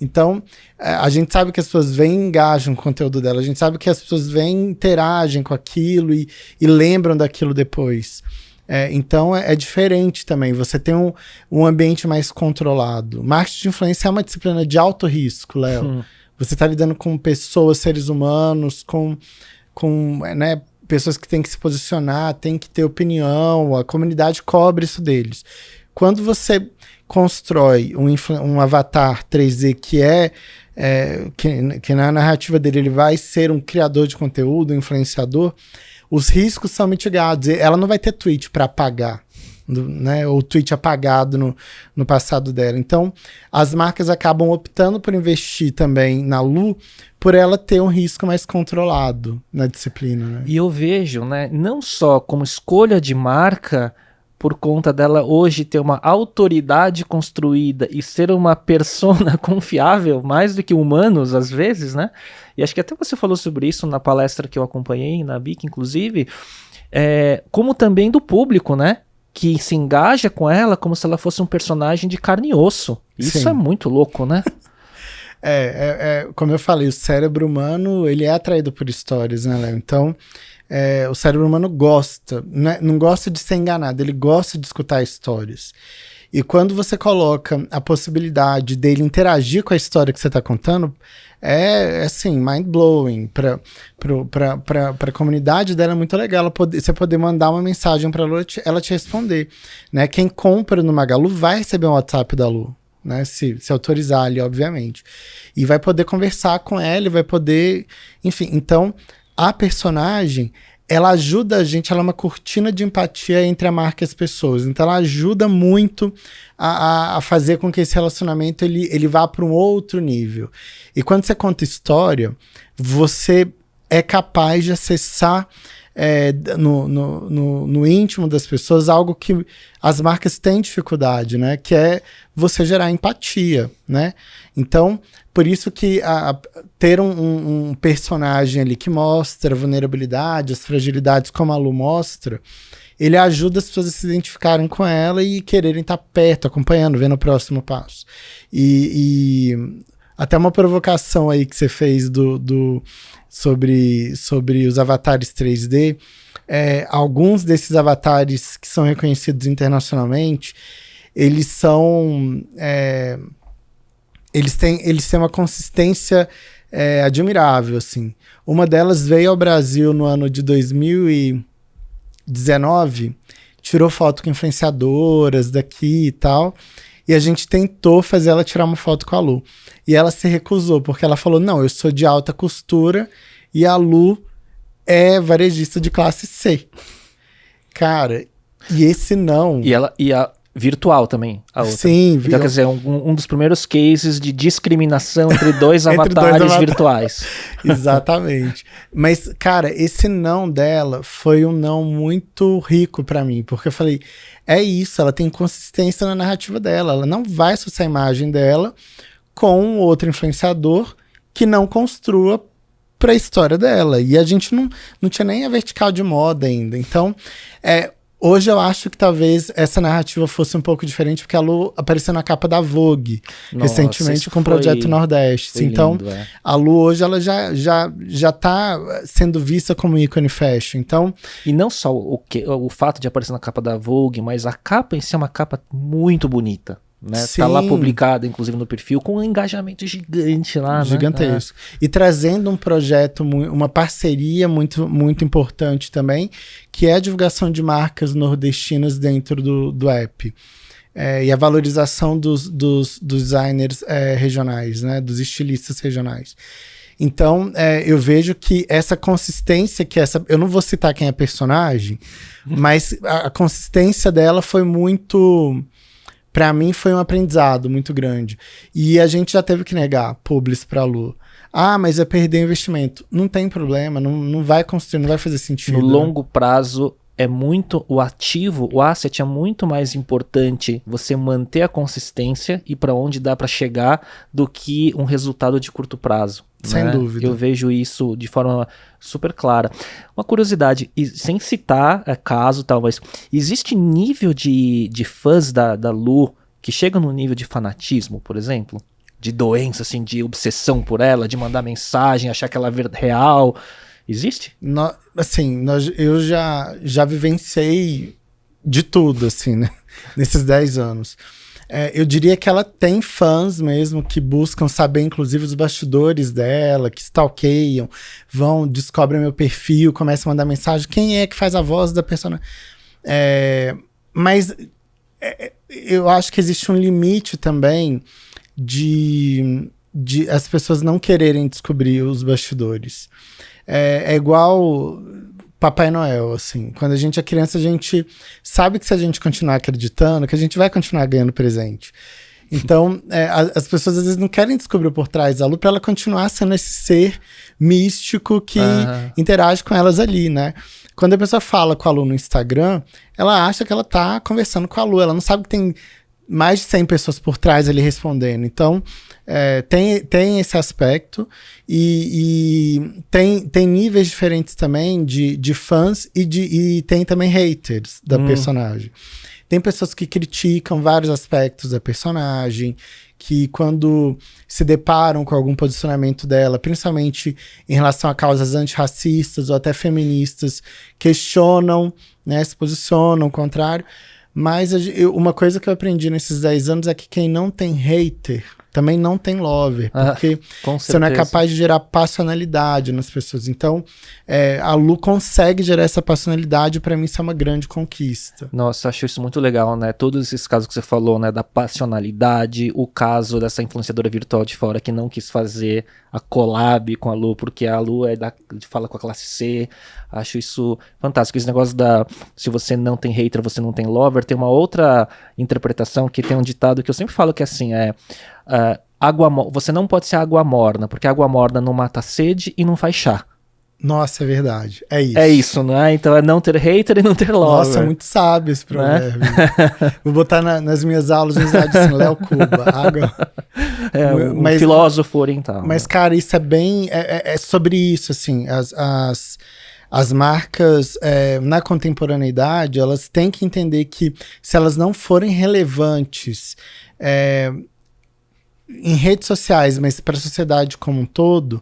Speaker 2: Então a gente sabe que as pessoas vêm e engajam com o conteúdo dela. A gente sabe que as pessoas vêm e interagem com aquilo e lembram daquilo depois. Então é diferente também. Você tem um ambiente mais controlado. Marketing de influência é uma disciplina de alto risco, Léo. Você está lidando com pessoas, seres humanos, com né, pessoas que têm que se posicionar, têm que ter opinião, a comunidade cobra isso deles. Quando você constrói um avatar 3D que na narrativa dele ele vai ser um criador de conteúdo, um influenciador, os riscos são mitigados. Ela não vai ter tweet para apagar, né, ou tweet apagado no passado dela. Então, as marcas acabam optando por investir também na Lu, por ela ter um risco mais controlado na disciplina. Né?
Speaker 1: E eu vejo, né, não só como escolha de marca, por conta dela hoje ter uma autoridade construída e ser uma persona confiável, mais do que humanos às vezes, né? E acho que até você falou sobre isso na palestra que eu acompanhei, na BIC, inclusive, como também do público, né? Que se engaja com ela como se ela fosse um personagem de carne e osso. Isso Sim. É muito louco, né?
Speaker 2: Como eu falei, o cérebro humano, ele é atraído por histórias, né, Léo? Então, o cérebro humano gosta, né? Não gosta de ser enganado, ele gosta de escutar histórias. E quando você coloca a possibilidade dele interagir com a história que você está contando, assim, mind-blowing. Para a comunidade dela é muito legal você poder mandar uma mensagem para ela te responder. Né? Quem compra no Magalu vai receber um WhatsApp da Lu, né? Se autorizar ali, obviamente. E vai poder conversar com ela, vai poder... Enfim, então, a personagem... ela ajuda a gente, ela é uma cortina de empatia entre a marca e as pessoas. Então ela ajuda muito a fazer com que esse relacionamento ele vá para um outro nível. E quando você conta história, você é capaz de acessar no íntimo das pessoas algo que as marcas têm dificuldade, né? Que é você gerar empatia, né? Então, por isso que ter um personagem ali que mostra a vulnerabilidade, as fragilidades como a Lu mostra, ele ajuda as pessoas a se identificarem com ela e quererem estar perto, acompanhando, vendo o próximo passo. E até uma provocação aí que você fez sobre os avatares 3D, alguns desses avatares que são reconhecidos internacionalmente, eles são... Eles têm uma consistência admirável, assim. Uma delas veio ao Brasil no ano de 2019, tirou foto com influenciadoras daqui e tal, e a gente tentou fazer ela tirar uma foto com a Lu. E ela se recusou, porque ela falou, não, eu sou de alta costura e a Lu é varejista de classe C. Cara, e esse não...
Speaker 1: E a virtual também, a outra.
Speaker 2: Sim.
Speaker 1: Então, quer dizer, um dos primeiros cases de discriminação entre dois avatares virtuais.
Speaker 2: Exatamente. Mas, cara, esse não dela foi um não muito rico pra mim, porque eu falei, isso, ela tem consistência na narrativa dela, ela não vai associar a imagem dela com outro influenciador que não construa pra história dela. E a gente não tinha nem a vertical de moda ainda. Então, Hoje eu acho que talvez essa narrativa fosse um pouco diferente, porque a Lu apareceu na capa da Vogue recentemente com o Projeto Nordeste. Então, lindo, a Lu hoje ela já tá sendo vista como ícone fashion. Então,
Speaker 1: e não só o fato de aparecer na capa da Vogue, mas a capa em si é uma capa muito bonita. Né? Tá lá publicada, inclusive no perfil, com um engajamento gigante lá,
Speaker 2: gigantesco. Né? E trazendo um projeto, uma parceria muito, muito importante também, que é a divulgação de marcas nordestinas dentro do app. E a valorização dos designers regionais, né? Dos estilistas regionais. Então, eu vejo que essa consistência, eu não vou citar quem é a personagem, mas a consistência dela foi muito... Pra mim foi um aprendizado muito grande. E a gente já teve que negar publis pra Lu. Ah, mas é perder investimento. Não tem problema, não vai construir, não vai fazer sentido.
Speaker 1: No longo prazo, é muito o ativo, o asset é muito mais importante você manter a consistência e para onde dá para chegar do que um resultado de curto prazo.
Speaker 2: Sem dúvida.
Speaker 1: Eu vejo isso de forma super clara. Uma curiosidade, e sem citar caso tal, mas existe nível de fãs da Lu que chega no nível de fanatismo, por exemplo? De doença, assim, de obsessão por ela, de mandar mensagem, achar que ela é real. Existe?
Speaker 2: Eu já vivenciei de tudo, assim, né? Nesses 10 anos. Eu diria que ela tem fãs mesmo que buscam saber, inclusive, os bastidores dela, que stalkeiam, descobrem meu perfil, começam a mandar mensagem. Quem é que faz a voz da personagem? Mas eu acho que existe um limite também de as pessoas não quererem descobrir os bastidores. É igual Papai Noel, assim. Quando a gente é criança, a gente sabe que se a gente continuar acreditando, que a gente vai continuar ganhando presente. Então, as pessoas às vezes não querem descobrir por trás da Lu pra ela continuar sendo esse ser místico que interage com elas ali, né? Quando a pessoa fala com a Lu no Instagram, ela acha que ela tá conversando com a Lu. Ela não sabe que tem mais de 100 pessoas por trás ali respondendo. Então, tem esse aspecto e tem níveis diferentes também de fãs e tem também haters da personagem. Tem pessoas que criticam vários aspectos da personagem, que quando se deparam com algum posicionamento dela, principalmente em relação a causas antirracistas ou até feministas, questionam, né, se posicionam ao contrário. Mas uma coisa que eu aprendi nesses 10 anos é que quem não tem hater também não tem lover, porque você não é capaz de gerar passionalidade nas pessoas. Então, a Lu consegue gerar essa passionalidade, pra mim isso é uma grande conquista.
Speaker 1: Nossa, acho isso muito legal, né? Todos esses casos que você falou, né, da passionalidade, o caso dessa influenciadora virtual de fora que não quis fazer a collab com a Lu, porque a Lu fala com a classe C. Acho isso fantástico. Esse negócio se você não tem hater, você não tem lover, tem uma outra interpretação que tem um ditado que eu sempre falo que assim, você não pode ser água morna, porque água morna não mata a sede e não faz chá.
Speaker 2: Nossa, é verdade. É isso.
Speaker 1: É isso, não é? Então é não ter hater e não ter lover.
Speaker 2: Nossa, é muito sábio esse provérbio. Vou botar nas minhas aulas unidade assim, Léo Cuba, água.
Speaker 1: Um filósofo oriental.
Speaker 2: Mas, cara, isso é bem... É sobre isso, assim. As marcas, na contemporaneidade, elas têm que entender que se elas não forem relevantes em redes sociais, mas para a sociedade como um todo,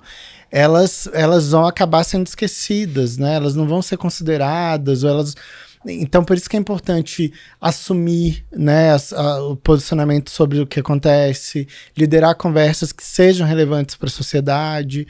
Speaker 2: elas vão acabar sendo esquecidas, né? Elas não vão ser consideradas, ou elas... Então, por isso que é importante assumir, né, o posicionamento sobre o que acontece, liderar conversas que sejam relevantes para a sociedade,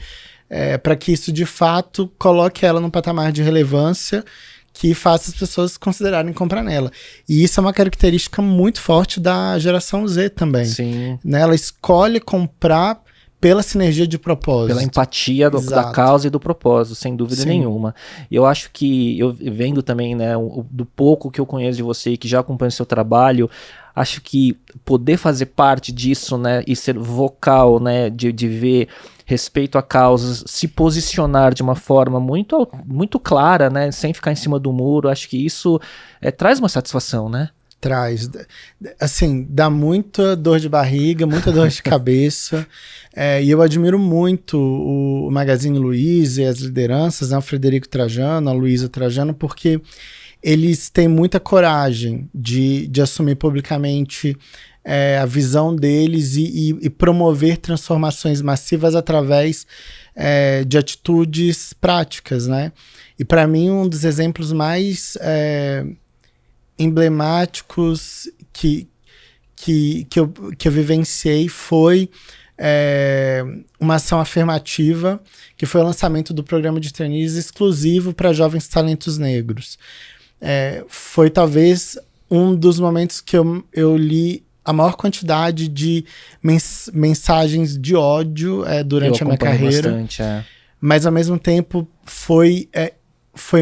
Speaker 2: para que isso, de fato, coloque ela num patamar de relevância que faça as pessoas considerarem comprar nela. E isso é uma característica muito forte da geração Z também.
Speaker 1: Sim.
Speaker 2: Né? Ela escolhe comprar pela sinergia de propósito.
Speaker 1: Pela empatia da causa e do propósito, sem dúvida nenhuma. E eu acho que, eu vendo também, né, do pouco que eu conheço de você e que já acompanho o seu trabalho, acho que poder fazer parte disso, né, e ser vocal, né, de ver respeito a causas, se posicionar de uma forma muito, muito clara, né, sem ficar em cima do muro, acho que isso traz uma satisfação, né?
Speaker 2: Traz. Assim, dá muita dor de barriga, muita dor de cabeça. E eu admiro muito o Magazine Luiza e as lideranças, né, o Frederico Trajano, a Luísa Trajano, porque eles têm muita coragem de assumir publicamente a visão deles e promover transformações massivas através de atitudes práticas, né? E para mim, um dos exemplos mais emblemáticos que eu vivenciei foi uma ação afirmativa, que foi o lançamento do programa de trainees exclusivo para jovens talentos negros. Foi talvez um dos momentos que eu li a maior quantidade de mensagens de ódio durante a minha carreira.
Speaker 1: Bastante,
Speaker 2: Mas, ao mesmo tempo, foi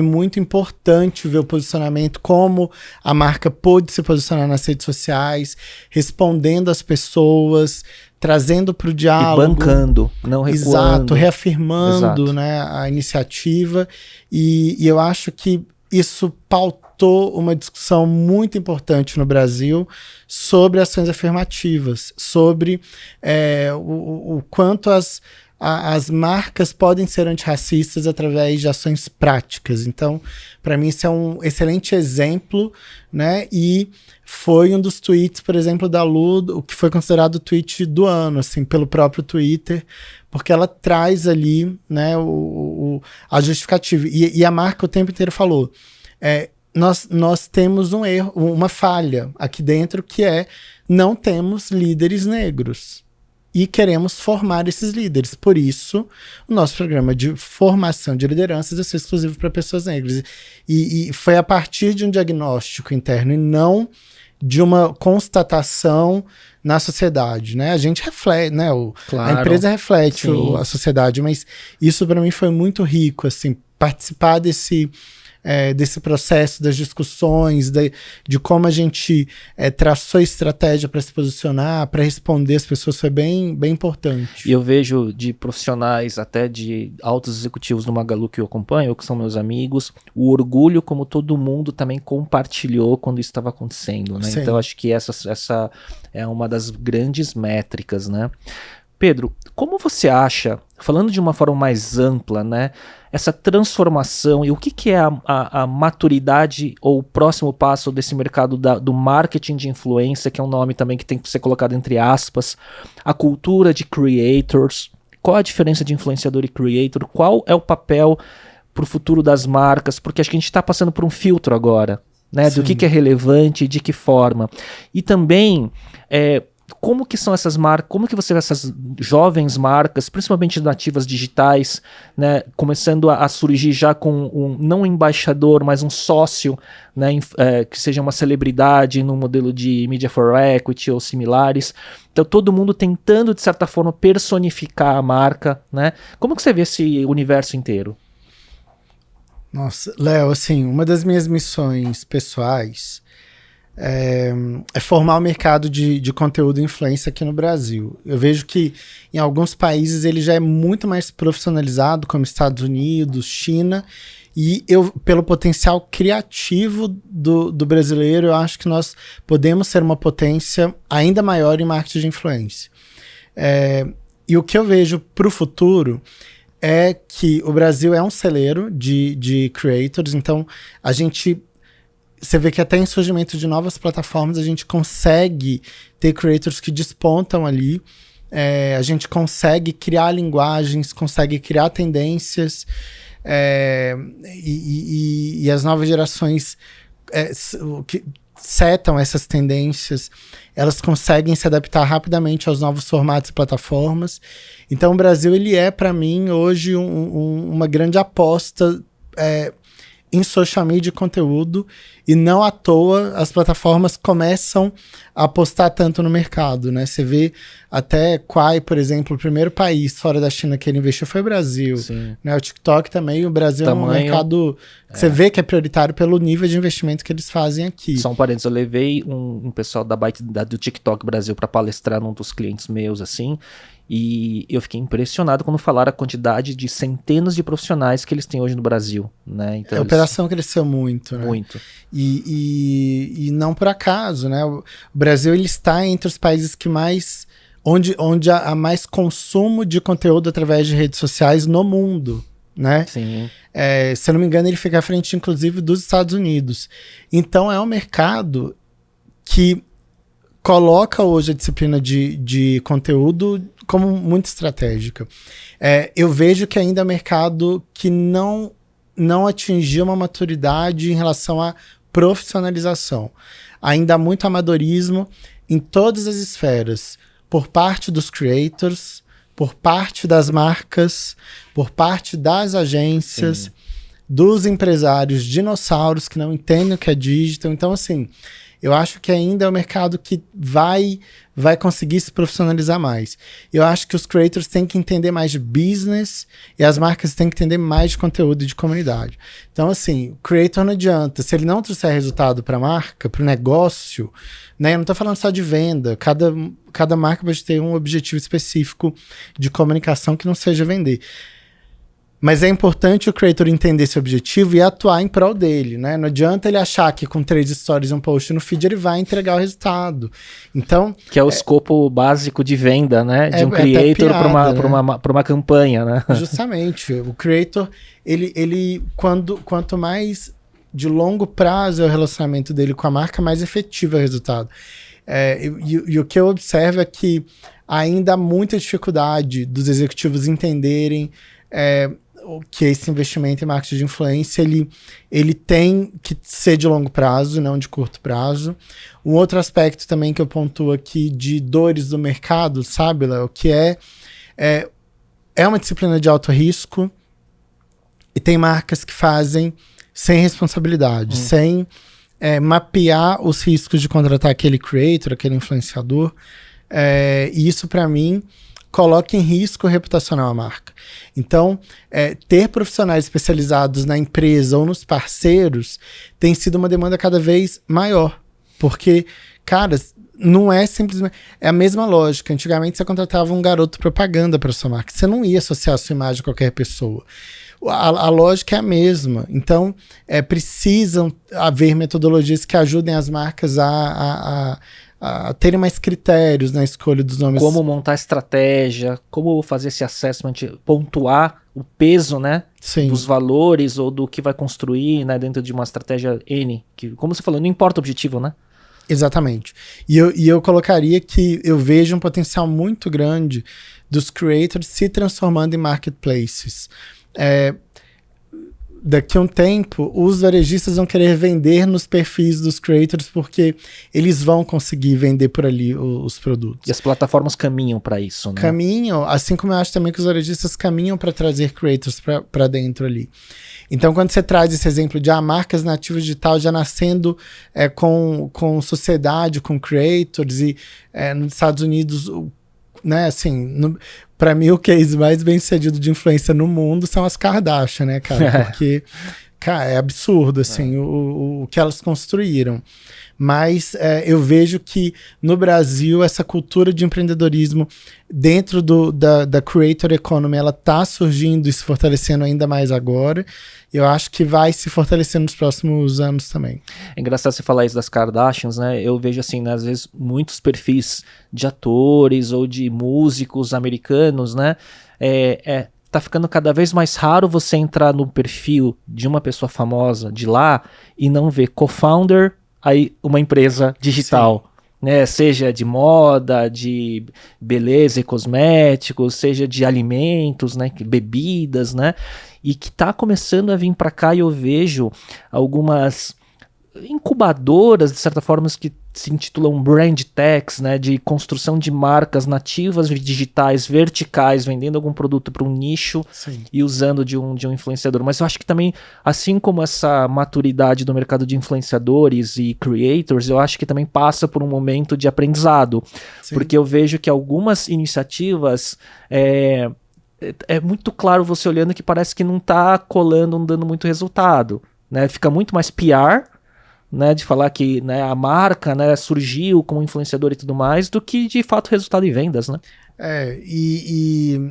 Speaker 2: muito importante ver o posicionamento, como a marca pôde se posicionar nas redes sociais, respondendo às pessoas, trazendo para o diálogo.
Speaker 1: E bancando, não recuando.
Speaker 2: Exato, reafirmando.
Speaker 1: Exato.
Speaker 2: Né, a iniciativa. E eu acho que isso pautou uma discussão muito importante no Brasil sobre ações afirmativas, sobre o quanto as marcas podem ser antirracistas através de ações práticas. Então, para mim, isso é um excelente exemplo, né? E foi um dos tweets, por exemplo, da Lu, o que foi considerado o tweet do ano, assim, pelo próprio Twitter, porque ela traz ali, né, a justificativa. E a marca o tempo inteiro falou: nós temos um erro, uma falha aqui dentro, que não temos líderes negros. E queremos formar esses líderes. Por isso, o nosso programa de formação de lideranças deve ser exclusivo para pessoas negras. E foi a partir de um diagnóstico interno e não de uma constatação na sociedade, né? A gente reflete, né?
Speaker 1: Claro,
Speaker 2: a empresa reflete
Speaker 1: sim,
Speaker 2: a sociedade, mas isso para mim foi muito rico, assim, participar desse processo, das discussões, de como a gente traçou estratégia para se posicionar, para responder as pessoas, foi bem, bem importante.
Speaker 1: E eu vejo de profissionais, até de altos executivos no Magalu que eu acompanho, que são meus amigos, o orgulho como todo mundo também compartilhou quando isso estava acontecendo, né? Então acho que essa é uma das grandes métricas, né? Pedro, como você acha, falando de uma forma mais ampla, né, essa transformação e o que é a maturidade ou o próximo passo desse mercado do marketing de influência, que é um nome também que tem que ser colocado entre aspas, a cultura de creators, qual a diferença de influenciador e creator, qual é o papel para o futuro das marcas, porque acho que a gente está passando por um filtro agora, né, do que é relevante e de que forma. E também como que são essas marcas, como que você vê essas jovens marcas, principalmente nativas digitais, né, começando a surgir já com não um embaixador, mas um sócio, né, que seja uma celebridade no modelo de Media for Equity ou similares. Então todo mundo tentando, de certa forma, personificar a marca, né? Como que você vê esse universo inteiro?
Speaker 2: Nossa, Léo, assim, uma das minhas missões pessoais é formar o mercado de conteúdo e influência aqui no Brasil. Eu vejo que em alguns países ele já é muito mais profissionalizado, como Estados Unidos, China, e pelo potencial criativo do brasileiro, eu acho que nós podemos ser uma potência ainda maior em marketing de influência. E o que eu vejo para o futuro é que o Brasil é um celeiro de creators, então você vê que até em surgimento de novas plataformas a gente consegue ter creators que despontam ali, a gente consegue criar linguagens, consegue criar tendências, e as novas gerações que setam essas tendências, elas conseguem se adaptar rapidamente aos novos formatos e plataformas. Então o Brasil ele é, para mim, hoje uma grande aposta em social media e conteúdo, e não à toa as plataformas começam a apostar tanto no mercado, né? Você vê até Quai, por exemplo, o primeiro país fora da China que ele investiu foi o Brasil. Né? O TikTok também, o Brasil é um mercado que você vê que é prioritário pelo nível de investimento que eles fazem aqui.
Speaker 1: Só um parênteses, eu levei um pessoal do TikTok Brasil para palestrar num dos clientes meus, assim, e eu fiquei impressionado quando falaram a quantidade de centenas de profissionais que eles têm hoje no Brasil, né? Então,
Speaker 2: a operação cresceu muito, né?
Speaker 1: Muito.
Speaker 2: E não por acaso, né? O Brasil ele está entre os países que mais onde há mais consumo de conteúdo através de redes sociais no mundo. né?
Speaker 1: Sim.
Speaker 2: Se eu não me engano, ele fica à frente, inclusive, dos Estados Unidos. Então, é um mercado que coloca hoje a disciplina de conteúdo como muito estratégica. Eu vejo que ainda é um mercado que não atingiu uma maturidade em relação à profissionalização. Ainda há muito amadorismo em todas as esferas, por parte dos creators, por parte das marcas, por parte das agências,
Speaker 1: Sim.
Speaker 2: dos empresários dinossauros que não entendem o que é digital. Então, assim, eu acho que ainda é um mercado que vai conseguir se profissionalizar mais. Eu acho que os creators têm que entender mais de business e as marcas têm que entender mais de conteúdo e de comunidade. Então, assim, o creator não adianta. Se ele não trouxer resultado para a marca, para o negócio, né? Eu não estou falando só de venda. Cada marca vai ter um objetivo específico de comunicação que não seja vender. Mas é importante o creator entender esse objetivo e atuar em prol dele, né? Não adianta ele achar que com 3 stories e um post no feed ele vai entregar o resultado. Então...
Speaker 1: Que é o escopo básico de venda, né? De um creator para uma campanha, né?
Speaker 2: Justamente. O creator, ele quanto mais de longo prazo é o relacionamento dele com a marca, mais efetivo é o resultado. E o que eu observo é que ainda há muita dificuldade dos executivos entenderem que esse investimento em marketing de influência, ele tem que ser de longo prazo, não de curto prazo. Um outro aspecto também que eu pontuo aqui de dores do mercado, sabe, Léo, que é uma disciplina de alto risco e tem marcas que fazem sem responsabilidade, sem mapear os riscos de contratar aquele creator, aquele influenciador. E isso, para mim, coloca em risco reputacional a marca. Então, ter profissionais especializados na empresa ou nos parceiros tem sido uma demanda cada vez maior. Porque, cara, não é simplesmente... É a mesma lógica. Antigamente, você contratava um garoto propaganda para sua marca. Você não ia associar a sua imagem a qualquer pessoa. A lógica é a mesma. Então, precisam haver metodologias que ajudem as marcas a terem mais critérios na escolha dos nomes.
Speaker 1: Como montar estratégia, como fazer esse assessment, pontuar o peso, né?
Speaker 2: Sim.
Speaker 1: Dos valores ou do que vai construir, né, dentro de uma estratégia N. Que, como você falou, não importa o objetivo, né?
Speaker 2: Exatamente. E eu colocaria que eu vejo um potencial muito grande dos creators se transformando em marketplaces. Daqui a um tempo, os varejistas vão querer vender nos perfis dos creators porque eles vão conseguir vender por ali os produtos.
Speaker 1: E as plataformas caminham para isso, né?
Speaker 2: Caminham, assim como eu acho também que os varejistas caminham para trazer creators para dentro ali. Então, quando você traz esse exemplo de marcas nativas digital já nascendo com sociedade, com creators, e nos Estados Unidos, né, assim... Pra mim, o case mais bem sucedido de influência no mundo são as Kardashian, né, cara? Porque, cara, é absurdo, assim, o que elas construíram. Mas eu vejo que no Brasil essa cultura de empreendedorismo dentro da creator economy, ela tá surgindo e se fortalecendo ainda mais agora. Eu acho que vai se fortalecer nos próximos anos também. É
Speaker 1: engraçado você falar isso das Kardashians, né? Eu vejo assim, né, às vezes muitos perfis de atores ou de músicos americanos, né? Tá ficando cada vez mais raro você entrar no perfil de uma pessoa famosa de lá e não ver co-founder, aí uma empresa digital, né? Seja de moda, de beleza e cosméticos, seja de alimentos, né? Bebidas, né? E que tá começando a vir para cá, e eu vejo algumas incubadoras, de certa forma, que se intitulam brand techs, né, de construção de marcas nativas digitais, verticais, vendendo algum produto para um nicho. Sim. E usando de um influenciador. Mas eu acho que também, assim como essa maturidade do mercado de influenciadores e creators, eu acho que também passa por um momento de aprendizado. Sim. Porque eu vejo que algumas iniciativas... É muito claro você olhando que parece que não tá colando, não dando muito resultado, né? Fica muito mais PR, né, de falar que, né, a marca, né, surgiu como influenciador e tudo mais, do que de fato resultado em vendas, né?
Speaker 2: E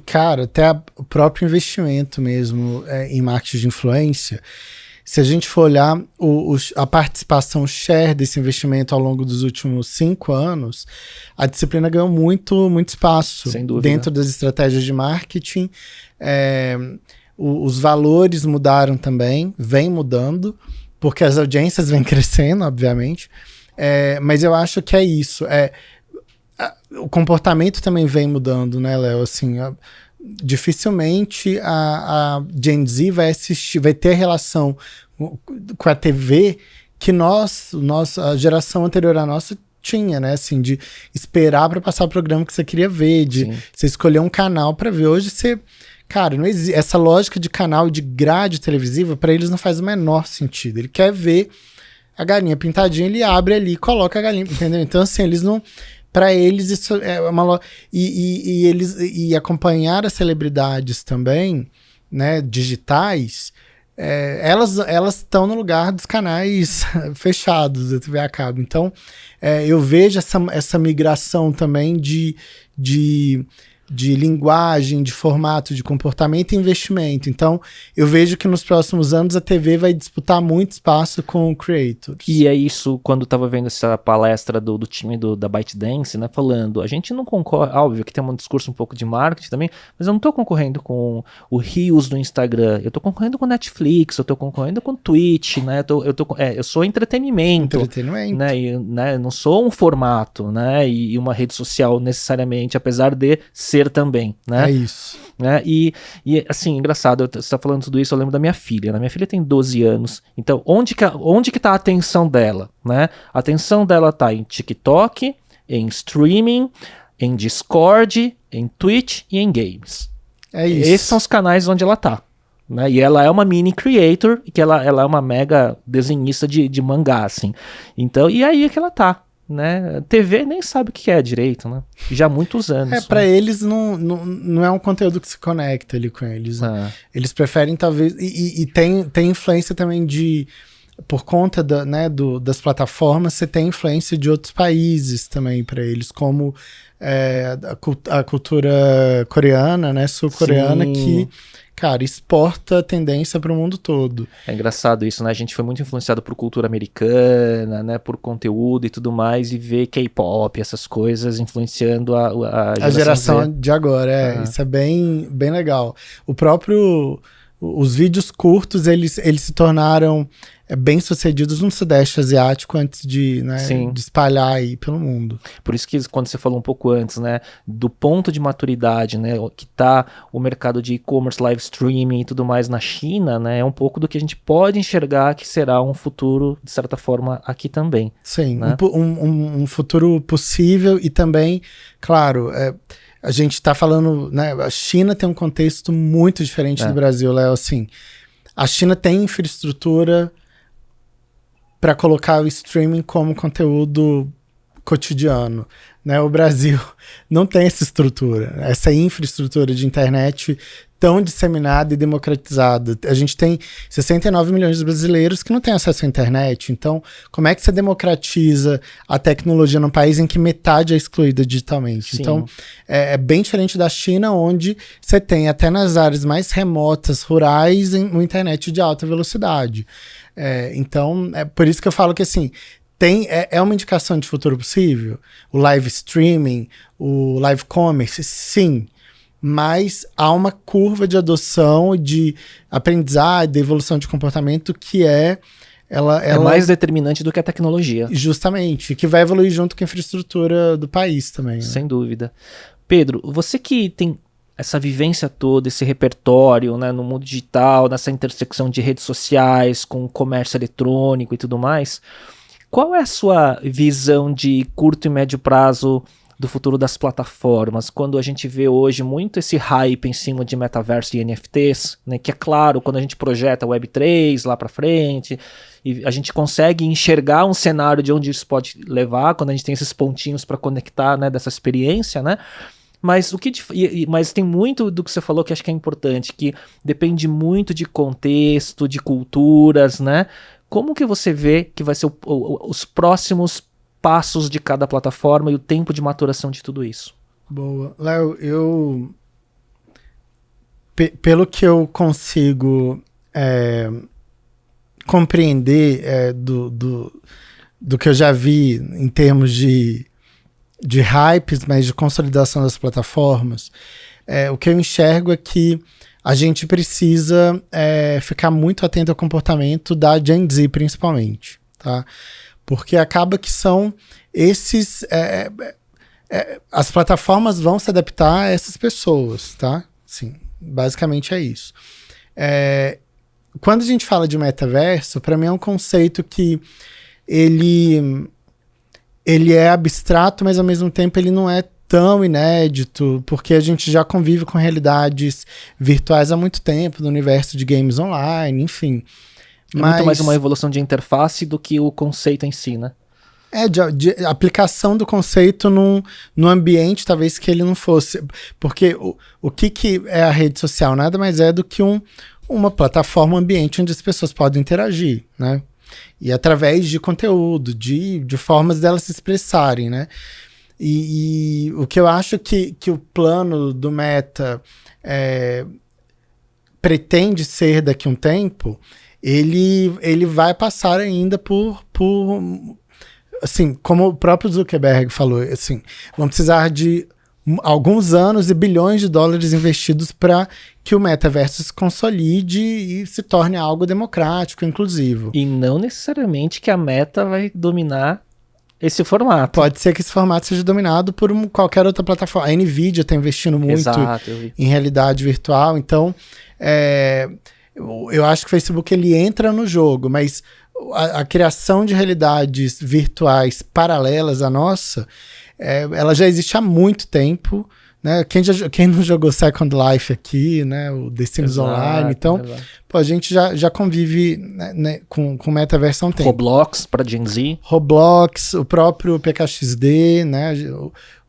Speaker 2: cara, até o próprio investimento mesmo em marketing de influência, se a gente for olhar a participação share desse investimento ao longo dos últimos 5 anos, a disciplina ganhou muito espaço dentro das estratégias de marketing. os valores mudaram também, vem mudando, porque as audiências vêm crescendo, obviamente. Mas eu acho que é isso. O comportamento também vem mudando, né, Léo? Assim, dificilmente a Gen Z vai ter relação com a TV que a geração anterior à nossa tinha, né? Assim, de esperar para passar o programa que você queria ver, de você escolher um canal para ver. Hoje cara, não existe essa lógica de canal e de grade televisiva, para eles não faz o menor sentido. Ele quer ver a galinha pintadinha, ele abre ali e coloca a galinha, entendeu? Então, assim, eles não... Para eles, isso é uma... E acompanhar as celebridades também, né, digitais, elas estão no lugar dos canais fechados da TV a cabo. Então, eu vejo essa migração também de linguagem, de formato, de comportamento e investimento. Então, eu vejo que nos próximos anos a TV vai disputar muito espaço com creators.
Speaker 1: E é isso, quando eu tava vendo essa palestra do time da ByteDance, né, falando, a gente não concorre, óbvio que tem um discurso um pouco de marketing também, mas eu não tô concorrendo com o Reels do Instagram, eu tô concorrendo com Netflix, eu tô concorrendo com Twitch, né, eu sou entretenimento. Né, eu não sou um formato, né, e uma rede social necessariamente, apesar de ser também, né?
Speaker 2: É isso.
Speaker 1: Né? E assim, engraçado, você tá falando tudo isso, eu lembro da minha filha, né? Minha filha tem 12 anos, então onde que tá a atenção dela, né? A atenção dela tá em TikTok, em streaming, em Discord, em Twitch e em games.
Speaker 2: É isso.
Speaker 1: Esses são os canais onde ela tá. Né? E ela é uma mini creator, que ela é uma mega desenhista de mangá, assim. Então, e aí é que ela tá. Né? TV nem sabe o que é direito, né? Já há muitos anos.
Speaker 2: Pra eles não é um conteúdo que se conecta ali com eles. Eles preferem talvez... E tem influência também por conta das plataformas, você tem influência de outros países também para eles, como a cultura coreana, né? Sul-coreana, que... Cara, exporta a tendência para o mundo todo.
Speaker 1: É engraçado isso, né? A gente foi muito influenciado por cultura americana, né? Por conteúdo e tudo mais, e vê K-pop, essas coisas influenciando a
Speaker 2: geração de agora. Isso é bem, bem legal. Os vídeos curtos, eles se tornaram bem sucedidos no Sudeste Asiático antes de espalhar aí pelo mundo.
Speaker 1: Por isso que quando você falou um pouco antes, né, do ponto de maturidade, né, que tá o mercado de e-commerce, live streaming e tudo mais na China, né, é um pouco do que a gente pode enxergar que será um futuro, de certa forma, aqui também.
Speaker 2: Sim,
Speaker 1: né?
Speaker 2: um futuro possível e também, claro... A gente está falando, né? A China tem um contexto muito diferente do Brasil, Léo. Assim, a China tem infraestrutura para colocar o streaming como conteúdo cotidiano, né? O Brasil não tem essa estrutura, essa infraestrutura de internet tão disseminada e democratizada. A gente tem 69 milhões de brasileiros que não têm acesso à internet. Então, como é que você democratiza a tecnologia num país em que metade é excluída digitalmente?
Speaker 1: Sim.
Speaker 2: Então, é bem diferente da China, onde você tem até nas áreas mais remotas, rurais, uma internet de alta velocidade. Então, é por isso que eu falo que, assim, é uma indicação de futuro possível? O live streaming, o live commerce, sim. Mas há uma curva de adoção, de aprendizado, de evolução de comportamento que é
Speaker 1: mais determinante do que a tecnologia.
Speaker 2: Justamente, que vai evoluir junto com a infraestrutura do país também. Né?
Speaker 1: Sem dúvida. Pedro, você que tem essa vivência toda, esse repertório, né, no mundo digital, nessa intersecção de redes sociais, com comércio eletrônico e tudo mais, qual é a sua visão de curto e médio prazo do futuro das plataformas, quando a gente vê hoje muito esse hype em cima de metaverso e NFTs, né, que é claro, quando a gente projeta Web3 lá para frente, e a gente consegue enxergar um cenário de onde isso pode levar, quando a gente tem esses pontinhos para conectar, né, dessa experiência, né, mas mas tem muito do que você falou que acho que é importante, que depende muito de contexto, de culturas, né, como que você vê que vai ser os próximos passos de cada plataforma e o tempo de maturação de tudo isso?
Speaker 2: Boa. Léo, pelo que eu consigo compreender do que eu já vi em termos de hypes, mas de consolidação das plataformas, o que eu enxergo é que a gente precisa ficar muito atento ao comportamento da Gen Z, principalmente, tá? Porque acaba que são esses... as plataformas vão se adaptar a essas pessoas, tá? Sim, basicamente é isso. Quando a gente fala de metaverso, para mim é um conceito que ele é abstrato, mas ao mesmo tempo ele não é tão inédito, porque a gente já convive com realidades virtuais há muito tempo, no universo de games online, enfim.
Speaker 1: Muito mais uma evolução de interface do que o conceito em si, né?
Speaker 2: De aplicação do conceito num ambiente, talvez que ele não fosse. Porque o que é a rede social? Nada mais é do que uma plataforma, um ambiente onde as pessoas podem interagir, né? E através de conteúdo, de formas delas se expressarem, né? E o que eu acho que o plano do Meta pretende ser daqui a um tempo, ele vai passar ainda por assim, como o próprio Zuckerberg falou, assim, vão precisar de alguns anos e bilhões de dólares investidos para que o metaverso se consolide e se torne algo democrático, inclusivo.
Speaker 1: E não necessariamente que a Meta vai dominar esse formato.
Speaker 2: Pode ser que esse formato seja dominado por qualquer outra plataforma. A NVIDIA está investindo muito em realidade virtual, então eu acho que o Facebook ele entra no jogo, mas a criação de realidades virtuais paralelas à nossa, ela já existe há muito tempo, né? Quem não jogou Second Life aqui, né? O The Sims Online, então pô, a gente já convive, né, com metaverso há um tempo.
Speaker 1: Roblox para Gen Z.
Speaker 2: Roblox, o próprio PKXD, né?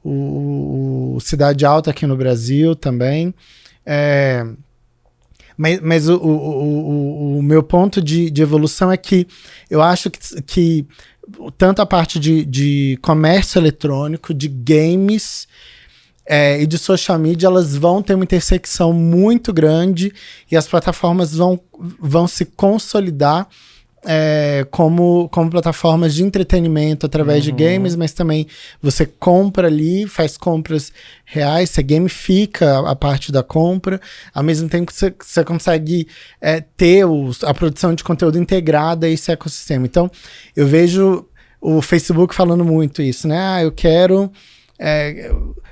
Speaker 2: O Cidade Alta aqui no Brasil também. Mas o meu ponto de evolução é que eu acho que tanto a parte de comércio eletrônico, de games e de social media, elas vão ter uma intersecção muito grande e as plataformas vão se consolidar como plataformas de entretenimento através de games, mas também você compra ali, faz compras reais, você gamifica a parte da compra, ao mesmo tempo que você consegue ter a produção de conteúdo integrada a esse ecossistema. Então, eu vejo o Facebook falando muito isso, né? Eu quero...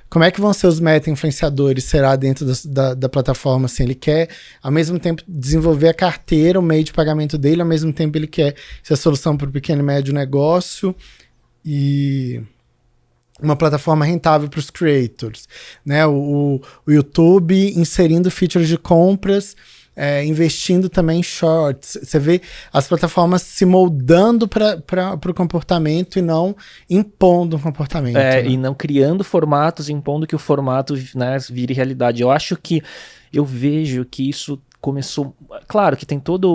Speaker 2: como é que vão ser os meta-influenciadores? Será dentro da plataforma? Assim, ele quer, ao mesmo tempo, desenvolver a carteira, o meio de pagamento dele, ao mesmo tempo ele quer ser a solução para o pequeno e médio negócio e uma plataforma rentável para os creators, né? O YouTube inserindo features de compras, investindo também em shorts. Você vê as plataformas se moldando para o comportamento e não impondo um comportamento. Né?
Speaker 1: E não criando formatos, impondo que o formato, né, vire realidade. Eu vejo que isso começou... Claro que tem toda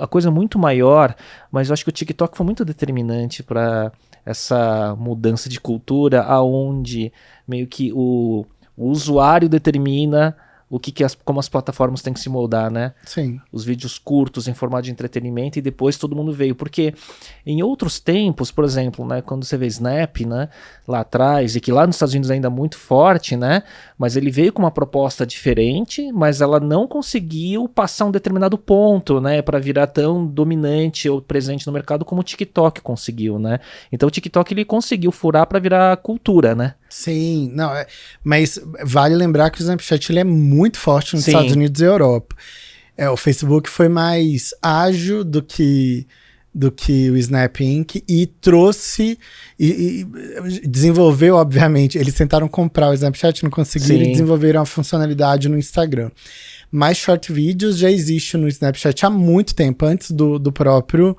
Speaker 1: a coisa muito maior, mas eu acho que o TikTok foi muito determinante para essa mudança de cultura, aonde meio que o usuário determina como as plataformas têm que se moldar, né?
Speaker 2: Sim.
Speaker 1: Os vídeos curtos em formato de entretenimento e depois todo mundo veio. Porque em outros tempos, por exemplo, né, quando você vê Snap, né, lá atrás, e que lá nos Estados Unidos ainda é muito forte, né, mas ele veio com uma proposta diferente, mas ela não conseguiu passar um determinado ponto, né, para virar tão dominante ou presente no mercado como o TikTok conseguiu, né? Então o TikTok ele conseguiu furar para virar cultura, né?
Speaker 2: Sim, não, mas vale lembrar que o Snapchat ele é muito forte nos Estados Unidos e Europa. O Facebook foi mais ágil do que o Snap Inc. e trouxe e desenvolveu, obviamente. Eles tentaram comprar o Snapchat, não conseguiram, e desenvolveram a funcionalidade no Instagram. Mas short videos já existe no Snapchat há muito tempo, antes do próprio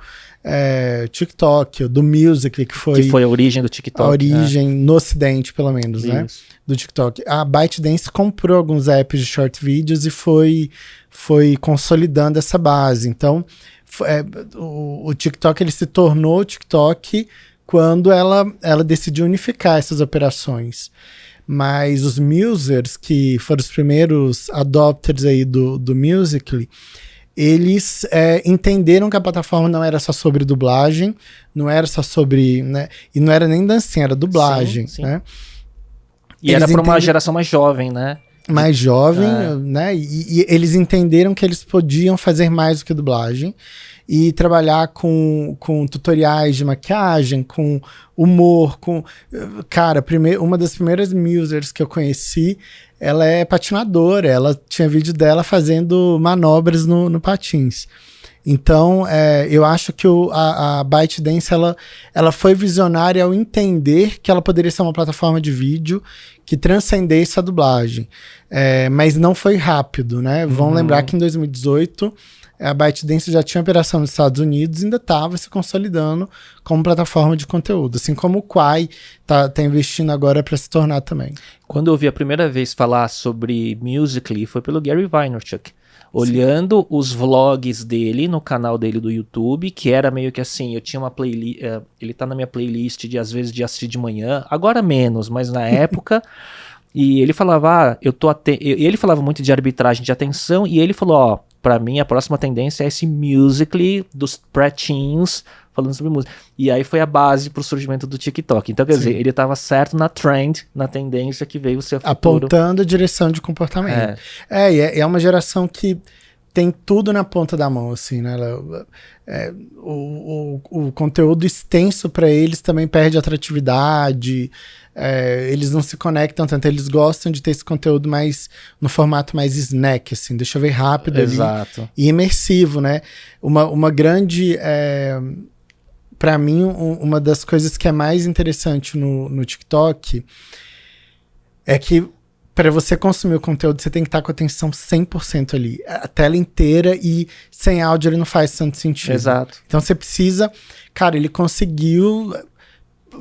Speaker 2: TikTok, do Musical.ly, que foi
Speaker 1: a origem do TikTok.
Speaker 2: A origem no ocidente, pelo menos, né? Do TikTok. A ByteDance comprou alguns apps de short videos e foi consolidando essa base. Então, o TikTok ele se tornou o TikTok quando ela decidiu unificar essas operações. Mas os Musers, que foram os primeiros adopters aí do Musical.ly, eles entenderam que a plataforma não era só sobre dublagem, não era só sobre... Né, e não era nem dancinha, era dublagem,
Speaker 1: sim.
Speaker 2: né?
Speaker 1: E era para uma geração mais jovem, né?
Speaker 2: mais jovem, né? E eles entenderam que eles podiam fazer mais do que dublagem e trabalhar com tutoriais de maquiagem, com humor, com... Cara, uma das primeiras musers que eu conheci, ela é patinadora, ela tinha vídeo dela fazendo manobras no patins. Então, eu acho que a ByteDance, ela foi visionária ao entender que ela poderia ser uma plataforma de vídeo que transcendesse a dublagem. Mas não foi rápido, né? Vamos lembrar que em 2018, a ByteDance já tinha operação nos Estados Unidos e ainda estava se consolidando como plataforma de conteúdo. Assim como o Quai tá investindo agora para se tornar também.
Speaker 1: Quando eu ouvi a primeira vez falar sobre Musical.ly, foi pelo Gary Vaynerchuk. Olhando Sim. os vlogs dele no canal dele do YouTube, que era meio que assim, eu tinha uma playlist, ele tá na minha playlist de às vezes de assistir de manhã, agora menos, mas na época, e ele falava, ele falava muito de arbitragem de atenção, e ele falou, ó, pra mim a próxima tendência é esse Musical.ly dos preteens, falando sobre música. E aí foi a base pro surgimento do TikTok. Então, quer Sim. dizer, ele tava certo na trend, na tendência que veio ser futuro.
Speaker 2: Apontando a direção de comportamento. É uma geração que tem tudo na ponta da mão, assim, né? O conteúdo extenso para eles também perde atratividade, eles não se conectam tanto, eles gostam de ter esse conteúdo mais no formato mais snack, assim, deixa eu ver rápido
Speaker 1: Exato.
Speaker 2: Ali, e imersivo, né? Uma grande... Pra mim, uma das coisas que é mais interessante no TikTok é que para você consumir o conteúdo, você tem que estar com a atenção 100% ali. A tela inteira e sem áudio ele não faz tanto sentido.
Speaker 1: Exato.
Speaker 2: Então você precisa... Cara, ele conseguiu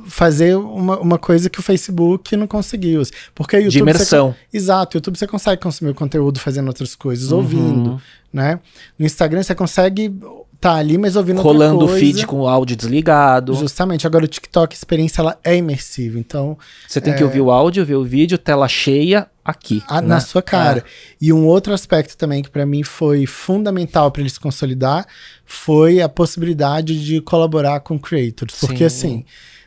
Speaker 2: fazer uma coisa que o Facebook não conseguiu. Porque o YouTube...
Speaker 1: De imersão.
Speaker 2: Exato. O YouTube você consegue consumir o conteúdo fazendo outras coisas, ouvindo, né? No Instagram você consegue... Tá ali, mas ouvindo
Speaker 1: rolando
Speaker 2: outra coisa.
Speaker 1: O feed com o áudio desligado.
Speaker 2: Justamente. Agora o TikTok, a experiência, ela é imersiva. Então...
Speaker 1: Você tem que ouvir o áudio, ver o vídeo, tela cheia, aqui.
Speaker 2: Né? Na sua cara. E um outro aspecto também que pra mim foi fundamental para ele se consolidar foi a possibilidade de colaborar com creators. Porque assim,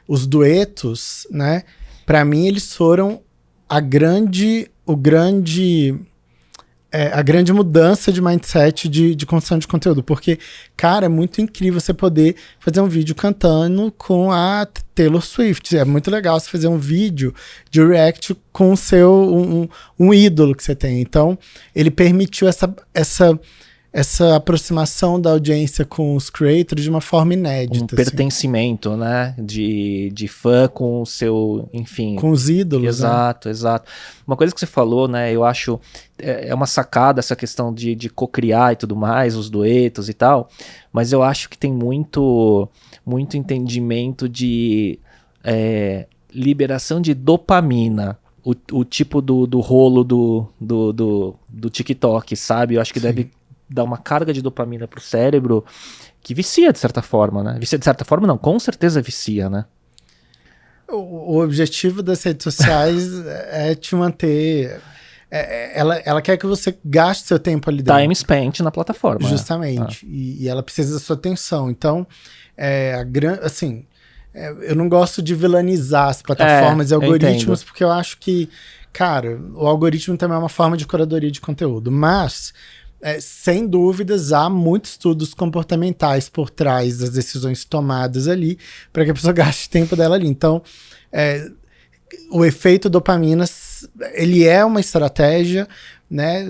Speaker 2: os duetos, né? Pra mim eles foram a grande mudança de mindset de construção de conteúdo. Porque, cara, é muito incrível você poder fazer um vídeo cantando com a Taylor Swift. É muito legal você fazer um vídeo de react com o seu um ídolo que você tem. Então, ele permitiu essa aproximação da audiência com os creators de uma forma inédita.
Speaker 1: Um pertencimento, né? De fã com o seu, enfim...
Speaker 2: Com os ídolos,
Speaker 1: Exato, né? Exato. Uma coisa que você falou, né? Eu acho... É uma sacada essa questão de co-criar e tudo mais, os duetos e tal. Mas eu acho que tem muito entendimento de liberação de dopamina. O tipo do rolo do TikTok, sabe? Eu acho que deve... dá uma carga de dopamina pro cérebro que vicia de certa forma, né? Vicia de certa forma não, com certeza vicia, né?
Speaker 2: O objetivo das redes sociais é te manter... Ela quer que você gaste seu tempo ali dentro.
Speaker 1: Time spent na plataforma.
Speaker 2: Justamente. E ela precisa da sua atenção. Então, assim, eu não gosto de vilanizar as plataformas e algoritmos, porque eu acho que, cara, o algoritmo também é uma forma de curadoria de conteúdo. Mas... sem dúvidas, há muitos estudos comportamentais por trás das decisões tomadas ali para que a pessoa gaste tempo dela ali. Então, o efeito dopamina, ele é uma estratégia, né?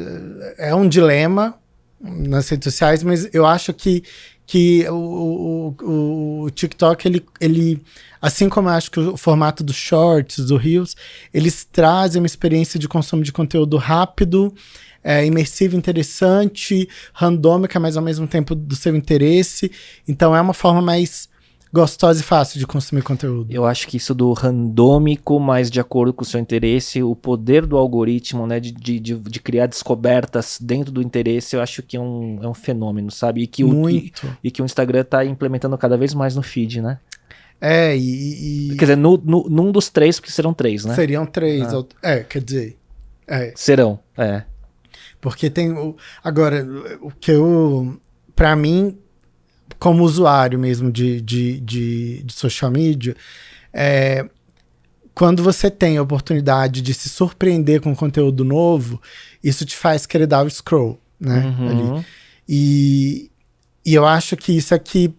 Speaker 2: É um dilema nas redes sociais, mas eu acho que o TikTok, ele, assim como eu acho que o formato dos shorts, do Reels, eles trazem uma experiência de consumo de conteúdo rápido, imersivo, interessante, randômica, mas ao mesmo tempo do seu interesse. Então é uma forma mais gostosa e fácil de consumir conteúdo.
Speaker 1: Eu acho que isso do randômico, mas de acordo com o seu interesse, o poder do algoritmo, né, de criar descobertas dentro do interesse, eu acho que é um fenômeno, sabe? E que o Instagram tá implementando cada vez mais no feed, né?
Speaker 2: Quer
Speaker 1: dizer, num dos três, porque serão três, né?
Speaker 2: Seriam três. Quer dizer...
Speaker 1: Serão,
Speaker 2: Porque tem... Agora, o que pra mim, como usuário mesmo de social media, quando você tem a oportunidade de se surpreender com conteúdo novo, isso te faz querer dar o scroll, né? Ali. E eu acho que isso aqui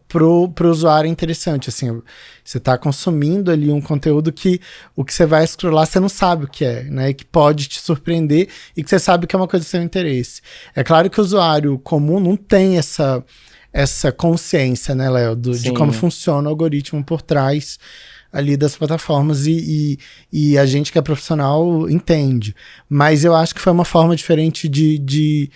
Speaker 2: pro usuário é interessante, assim, você tá consumindo ali um conteúdo que o que você vai scrollar você não sabe o que é, né, e que pode te surpreender e que você sabe que é uma coisa do seu interesse. É claro que o usuário comum não tem essa consciência, né, Léo, de como funciona o algoritmo por trás ali das plataformas e a gente que é profissional entende, mas eu acho que foi uma forma diferente de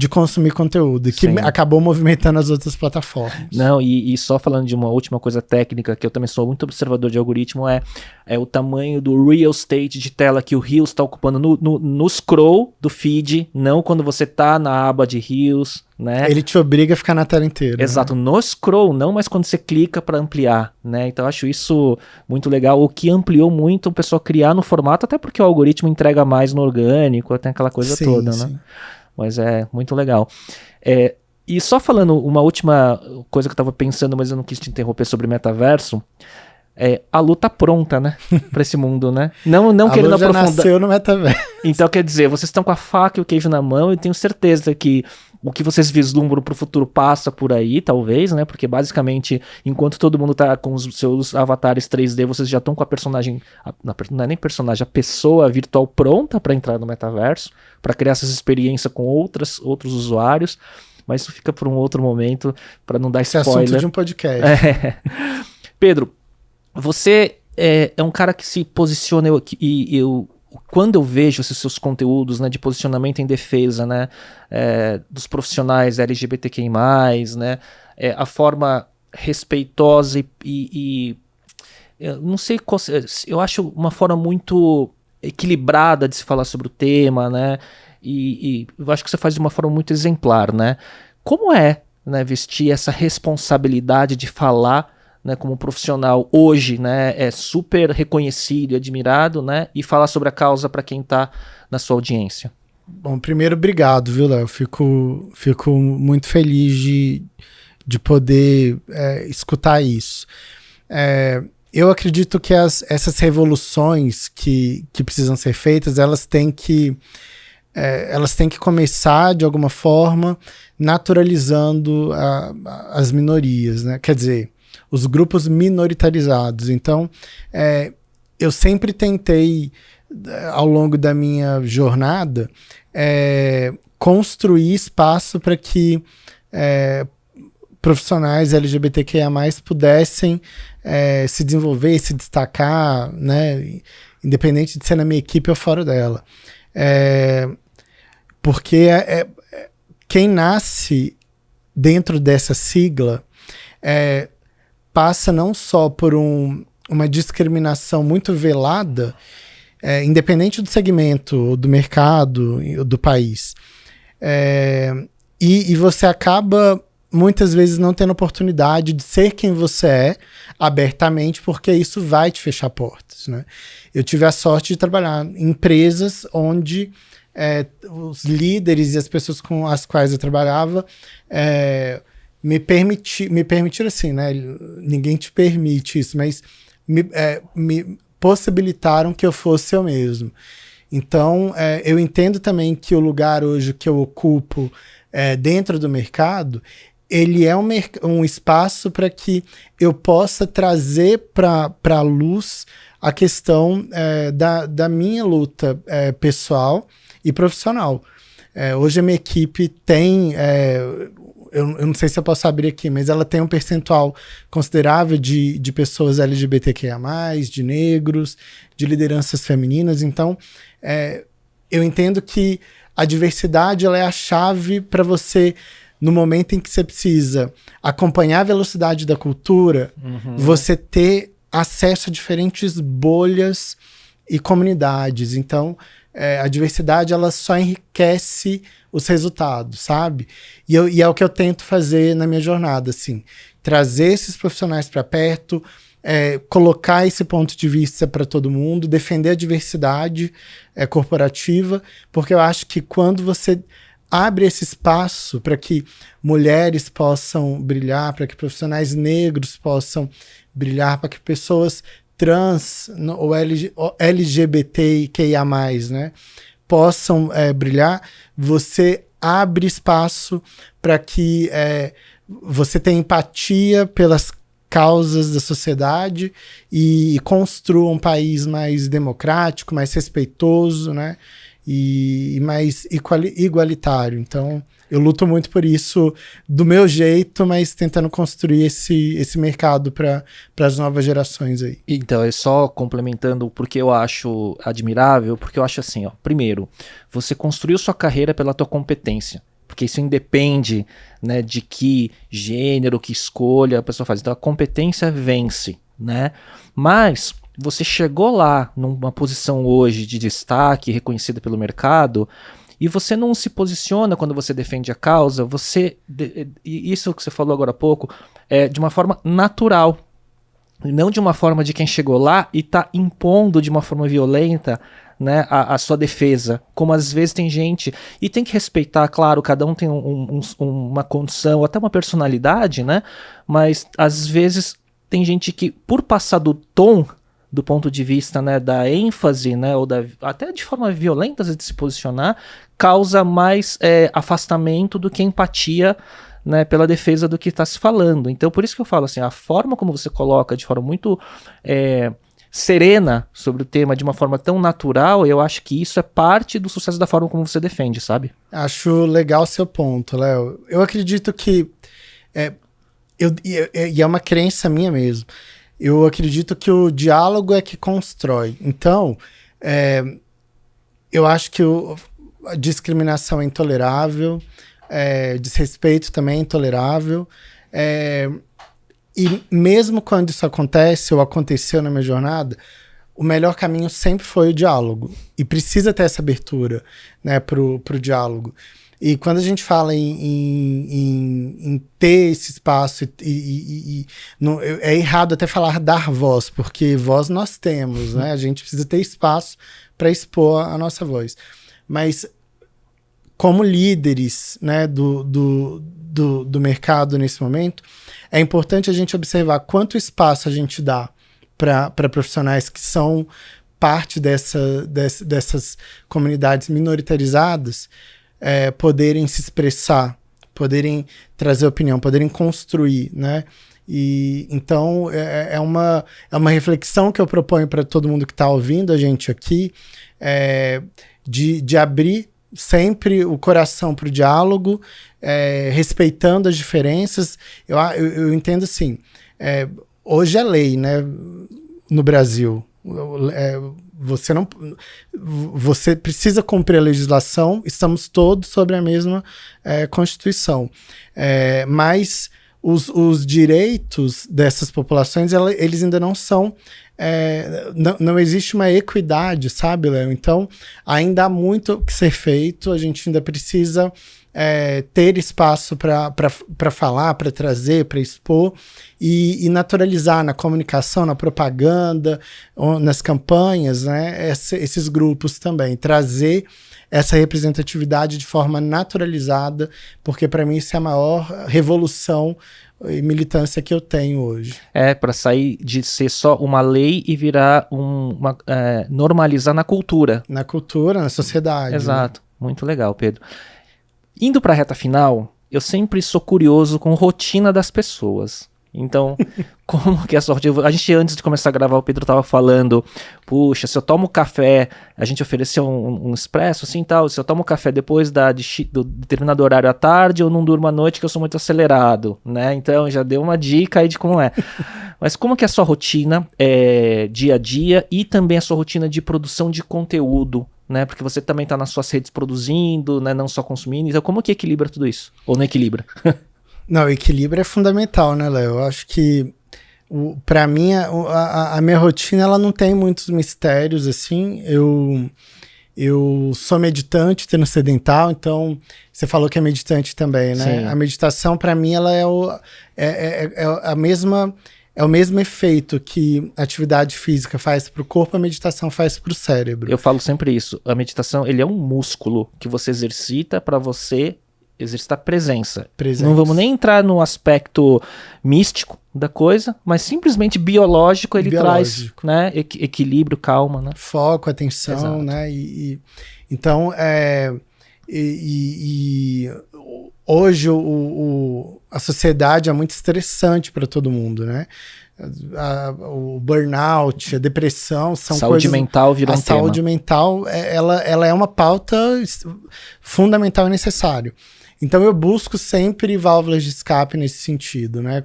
Speaker 2: consumir conteúdo, que acabou movimentando as outras plataformas.
Speaker 1: Não, e só falando de uma última coisa técnica, que eu também sou muito observador de algoritmo, é o tamanho do real estate de tela que o Reels está ocupando no scroll do feed, não quando você tá na aba de Reels, né?
Speaker 2: Ele te obriga a ficar na tela inteira.
Speaker 1: Exato,
Speaker 2: né?
Speaker 1: No scroll, não mais quando você clica para ampliar, né? Então eu acho isso muito legal, o que ampliou muito o pessoal criar no formato, até porque o algoritmo entrega mais no orgânico, tem aquela coisa toda, né? Mas é muito legal. E só falando uma última coisa que eu tava pensando, mas eu não quis te interromper sobre metaverso, a Lu tá pronta, né? Pra esse mundo, né? Não querendo
Speaker 2: aprofundar. A Lu já nasceu no metaverso.
Speaker 1: Então, quer dizer, vocês estão com a faca e o queijo na mão e tenho certeza que o que vocês vislumbram pro futuro passa por aí, talvez, né? Porque basicamente, enquanto todo mundo tá com os seus avatares 3D, vocês já estão com a personagem, não é nem personagem, a pessoa virtual pronta para entrar no metaverso, para criar essas experiências com outros usuários, mas isso fica por um outro momento, para não dar spoiler.
Speaker 2: Esse assunto de um podcast.
Speaker 1: Pedro, você é um cara que se posiciona, quando eu vejo esses seus conteúdos, né, de posicionamento em defesa, né, dos profissionais LGBTQI+, né, a forma respeitosa e eu não sei qual, eu acho uma forma muito equilibrada de se falar sobre o tema, né, e eu acho que você faz de uma forma muito exemplar, né. Como né, vestir essa responsabilidade de falar, né, como um profissional hoje, né, é super reconhecido e admirado, né, e falar sobre a causa para quem está na sua audiência?
Speaker 2: Bom, primeiro, obrigado, viu, Léo? Fico muito feliz de poder escutar isso. Eu acredito que essas revoluções que precisam ser feitas, elas têm que começar, de alguma forma, naturalizando as minorias, né? Quer dizer, os grupos minoritarizados. Então, eu sempre tentei, ao longo da minha jornada, construir espaço para que profissionais LGBTQIA+, pudessem se desenvolver, se destacar, né, independente de ser na minha equipe ou fora dela. Porque quem nasce dentro dessa sigla passa não só por uma discriminação muito velada, independente do segmento, do mercado, do país. E você acaba, muitas vezes, não tendo oportunidade de ser quem você é, abertamente, porque isso vai te fechar portas, né? Eu tive a sorte de trabalhar em empresas onde os líderes e as pessoas com as quais eu trabalhava me permitiram, assim, né? Ninguém te permite isso, mas me possibilitaram que eu fosse eu mesmo. Então, eu entendo também que o lugar hoje que eu ocupo dentro do mercado, ele é um espaço para que eu possa trazer para a luz a questão da minha luta pessoal e profissional. Hoje a minha equipe tem... eu não sei se eu posso abrir aqui, mas ela tem um percentual considerável de pessoas LGBTQIA+, de negros, de lideranças femininas. Então, eu entendo que a diversidade ela é a chave para você, no momento em que você precisa acompanhar a velocidade da cultura, você ter acesso a diferentes bolhas e comunidades. Então, a diversidade ela só enriquece os resultados, sabe? E é o que eu tento fazer na minha jornada, assim, trazer esses profissionais para perto, colocar esse ponto de vista para todo mundo, defender a diversidade corporativa, porque eu acho que quando você abre esse espaço para que mulheres possam brilhar, para que profissionais negros possam brilhar, para que pessoas trans ou LGBTQIA+, né, possam brilhar, você abre espaço para que você tenha empatia pelas causas da sociedade e construa um país mais democrático, mais respeitoso, né, e mais igualitário. Então, eu luto muito por isso do meu jeito, mas tentando construir esse mercado para as novas gerações aí.
Speaker 1: Então, é só complementando porque eu acho admirável, porque eu acho assim, ó, primeiro, você construiu sua carreira pela tua competência, porque isso independe, né, de que gênero, que escolha a pessoa faz. Então, a competência vence, né? Mas você chegou lá numa posição hoje de destaque, reconhecida pelo mercado, e você não se posiciona quando você defende a causa, isso que você falou agora há pouco, de uma forma natural, não de uma forma de quem chegou lá e está impondo de uma forma violenta, né, a sua defesa, como às vezes tem gente, e tem que respeitar, claro, cada um tem uma condição, até uma personalidade, né, mas às vezes tem gente que, por passar do tom, do ponto de vista, né, da ênfase, né, ou até de forma violenta de se posicionar, causa mais afastamento do que empatia, né, pela defesa do que está se falando. Então, por isso que eu falo assim, a forma como você coloca de forma muito serena sobre o tema, de uma forma tão natural, eu acho que isso é parte do sucesso da forma como você defende, sabe?
Speaker 2: Acho legal o seu ponto, Léo. Eu acredito que, e é uma crença minha mesmo, eu acredito que o diálogo é que constrói. Então, eu acho que a discriminação é intolerável, desrespeito também é intolerável, e mesmo quando isso acontece ou aconteceu na minha jornada, o melhor caminho sempre foi o diálogo. E precisa ter essa abertura, né, pro diálogo. E quando a gente fala em ter esse espaço, é errado até falar dar voz, porque voz nós temos, né? A gente precisa ter espaço para expor a nossa voz. Mas como líderes, né, do mercado nesse momento, é importante a gente observar quanto espaço a gente dá para profissionais que são parte dessas comunidades minoritarizadas, poderem se expressar, poderem trazer opinião, poderem construir, né? E então é uma reflexão que eu proponho para todo mundo que está ouvindo a gente aqui, de abrir sempre o coração para o diálogo, respeitando as diferenças. Eu entendo assim, hoje é lei, né, no Brasil. Você precisa cumprir a legislação, estamos todos sobre a mesma Constituição. Mas os direitos dessas populações, eles ainda não são... não existe uma equidade, sabe, Léo? Então, ainda há muito que ser feito, a gente ainda precisa ter espaço para falar, para trazer, para expor e naturalizar na comunicação, na propaganda, nas campanhas, né, esses grupos também, trazer essa representatividade de forma naturalizada, porque para mim isso é a maior revolução e militância que eu tenho hoje.
Speaker 1: Para sair de ser só uma lei e virar normalizar na cultura.
Speaker 2: Na cultura, na sociedade.
Speaker 1: Exato, né? Muito legal, Pedro. Indo para a reta final, eu sempre sou curioso com a rotina das pessoas. Então, como que é a sua rotina? A gente, antes de começar a gravar, o Pedro tava falando, puxa, se eu tomo café, a gente ofereceu um expresso, assim, tal, se eu tomo café depois do determinado horário à tarde, eu não durmo à noite, que eu sou muito acelerado, né? Então, já deu uma dica aí de como é. Mas como que é a sua rotina, dia a dia, e também a sua rotina de produção de conteúdo, né? Porque você também tá nas suas redes produzindo, né? Não só consumindo. Então, como que equilibra tudo isso? Ou não equilibra?
Speaker 2: Não, o equilíbrio é fundamental, né, Léo? Eu acho que, para mim, a minha rotina, ela não tem muitos mistérios, assim. Eu sou meditante, transcendental, então você falou que é meditante também, né? Sim. A meditação, para mim, ela é a mesma... É o mesmo efeito que a atividade física faz para o corpo, a meditação faz para o cérebro.
Speaker 1: Eu falo sempre isso. A meditação, ele é um músculo que você exercita para você exercitar presença.
Speaker 2: Presença.
Speaker 1: Não vamos nem entrar no aspecto místico da coisa, mas simplesmente biológico ele traz, né, equilíbrio, calma, né?
Speaker 2: Foco, atenção,
Speaker 1: Exato.
Speaker 2: né? Então, hoje a sociedade é muito estressante para todo mundo, né? O burnout, a depressão são
Speaker 1: saúde mental virou um tema.
Speaker 2: A saúde mental, ela é uma pauta fundamental e necessária. Então eu busco sempre válvulas de escape nesse sentido, né?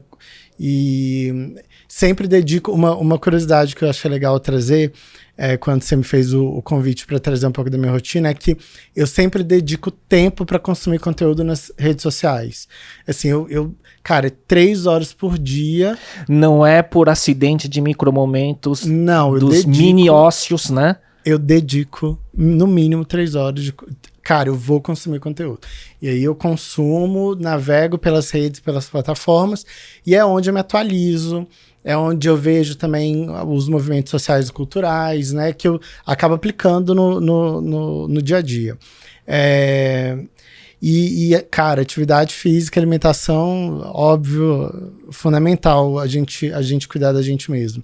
Speaker 2: E sempre dedico uma curiosidade que eu achei legal trazer, quando você me fez o convite para trazer um pouco da minha rotina, é que eu sempre dedico tempo para consumir conteúdo nas redes sociais. Assim, cara, 3 horas por dia.
Speaker 1: Não é por acidente de micromomentos,
Speaker 2: não,
Speaker 1: dos mini ócios, né?
Speaker 2: Eu dedico no mínimo 3 horas cara, eu vou consumir conteúdo. E aí eu consumo, navego pelas redes, pelas plataformas, e é onde eu me atualizo, é onde eu vejo também os movimentos sociais e culturais, né, que eu acabo aplicando no dia a dia. Cara, atividade física, alimentação, óbvio, fundamental a gente cuidar da gente mesmo.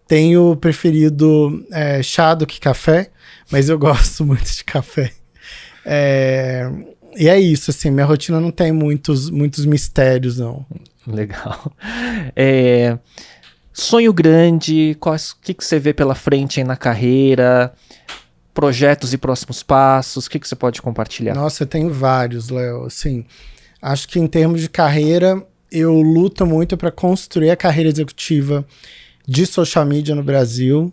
Speaker 2: Tenho preferido chá do que café, mas eu gosto muito de café. E é isso, assim, minha rotina não tem muitos mistérios, não.
Speaker 1: Legal. Sonho grande, o que você vê pela frente aí na carreira, projetos e próximos passos, o que você pode compartilhar?
Speaker 2: Nossa, eu tenho vários, Léo. Assim, acho que em termos de carreira, eu luto muito para construir a carreira executiva de social media no Brasil.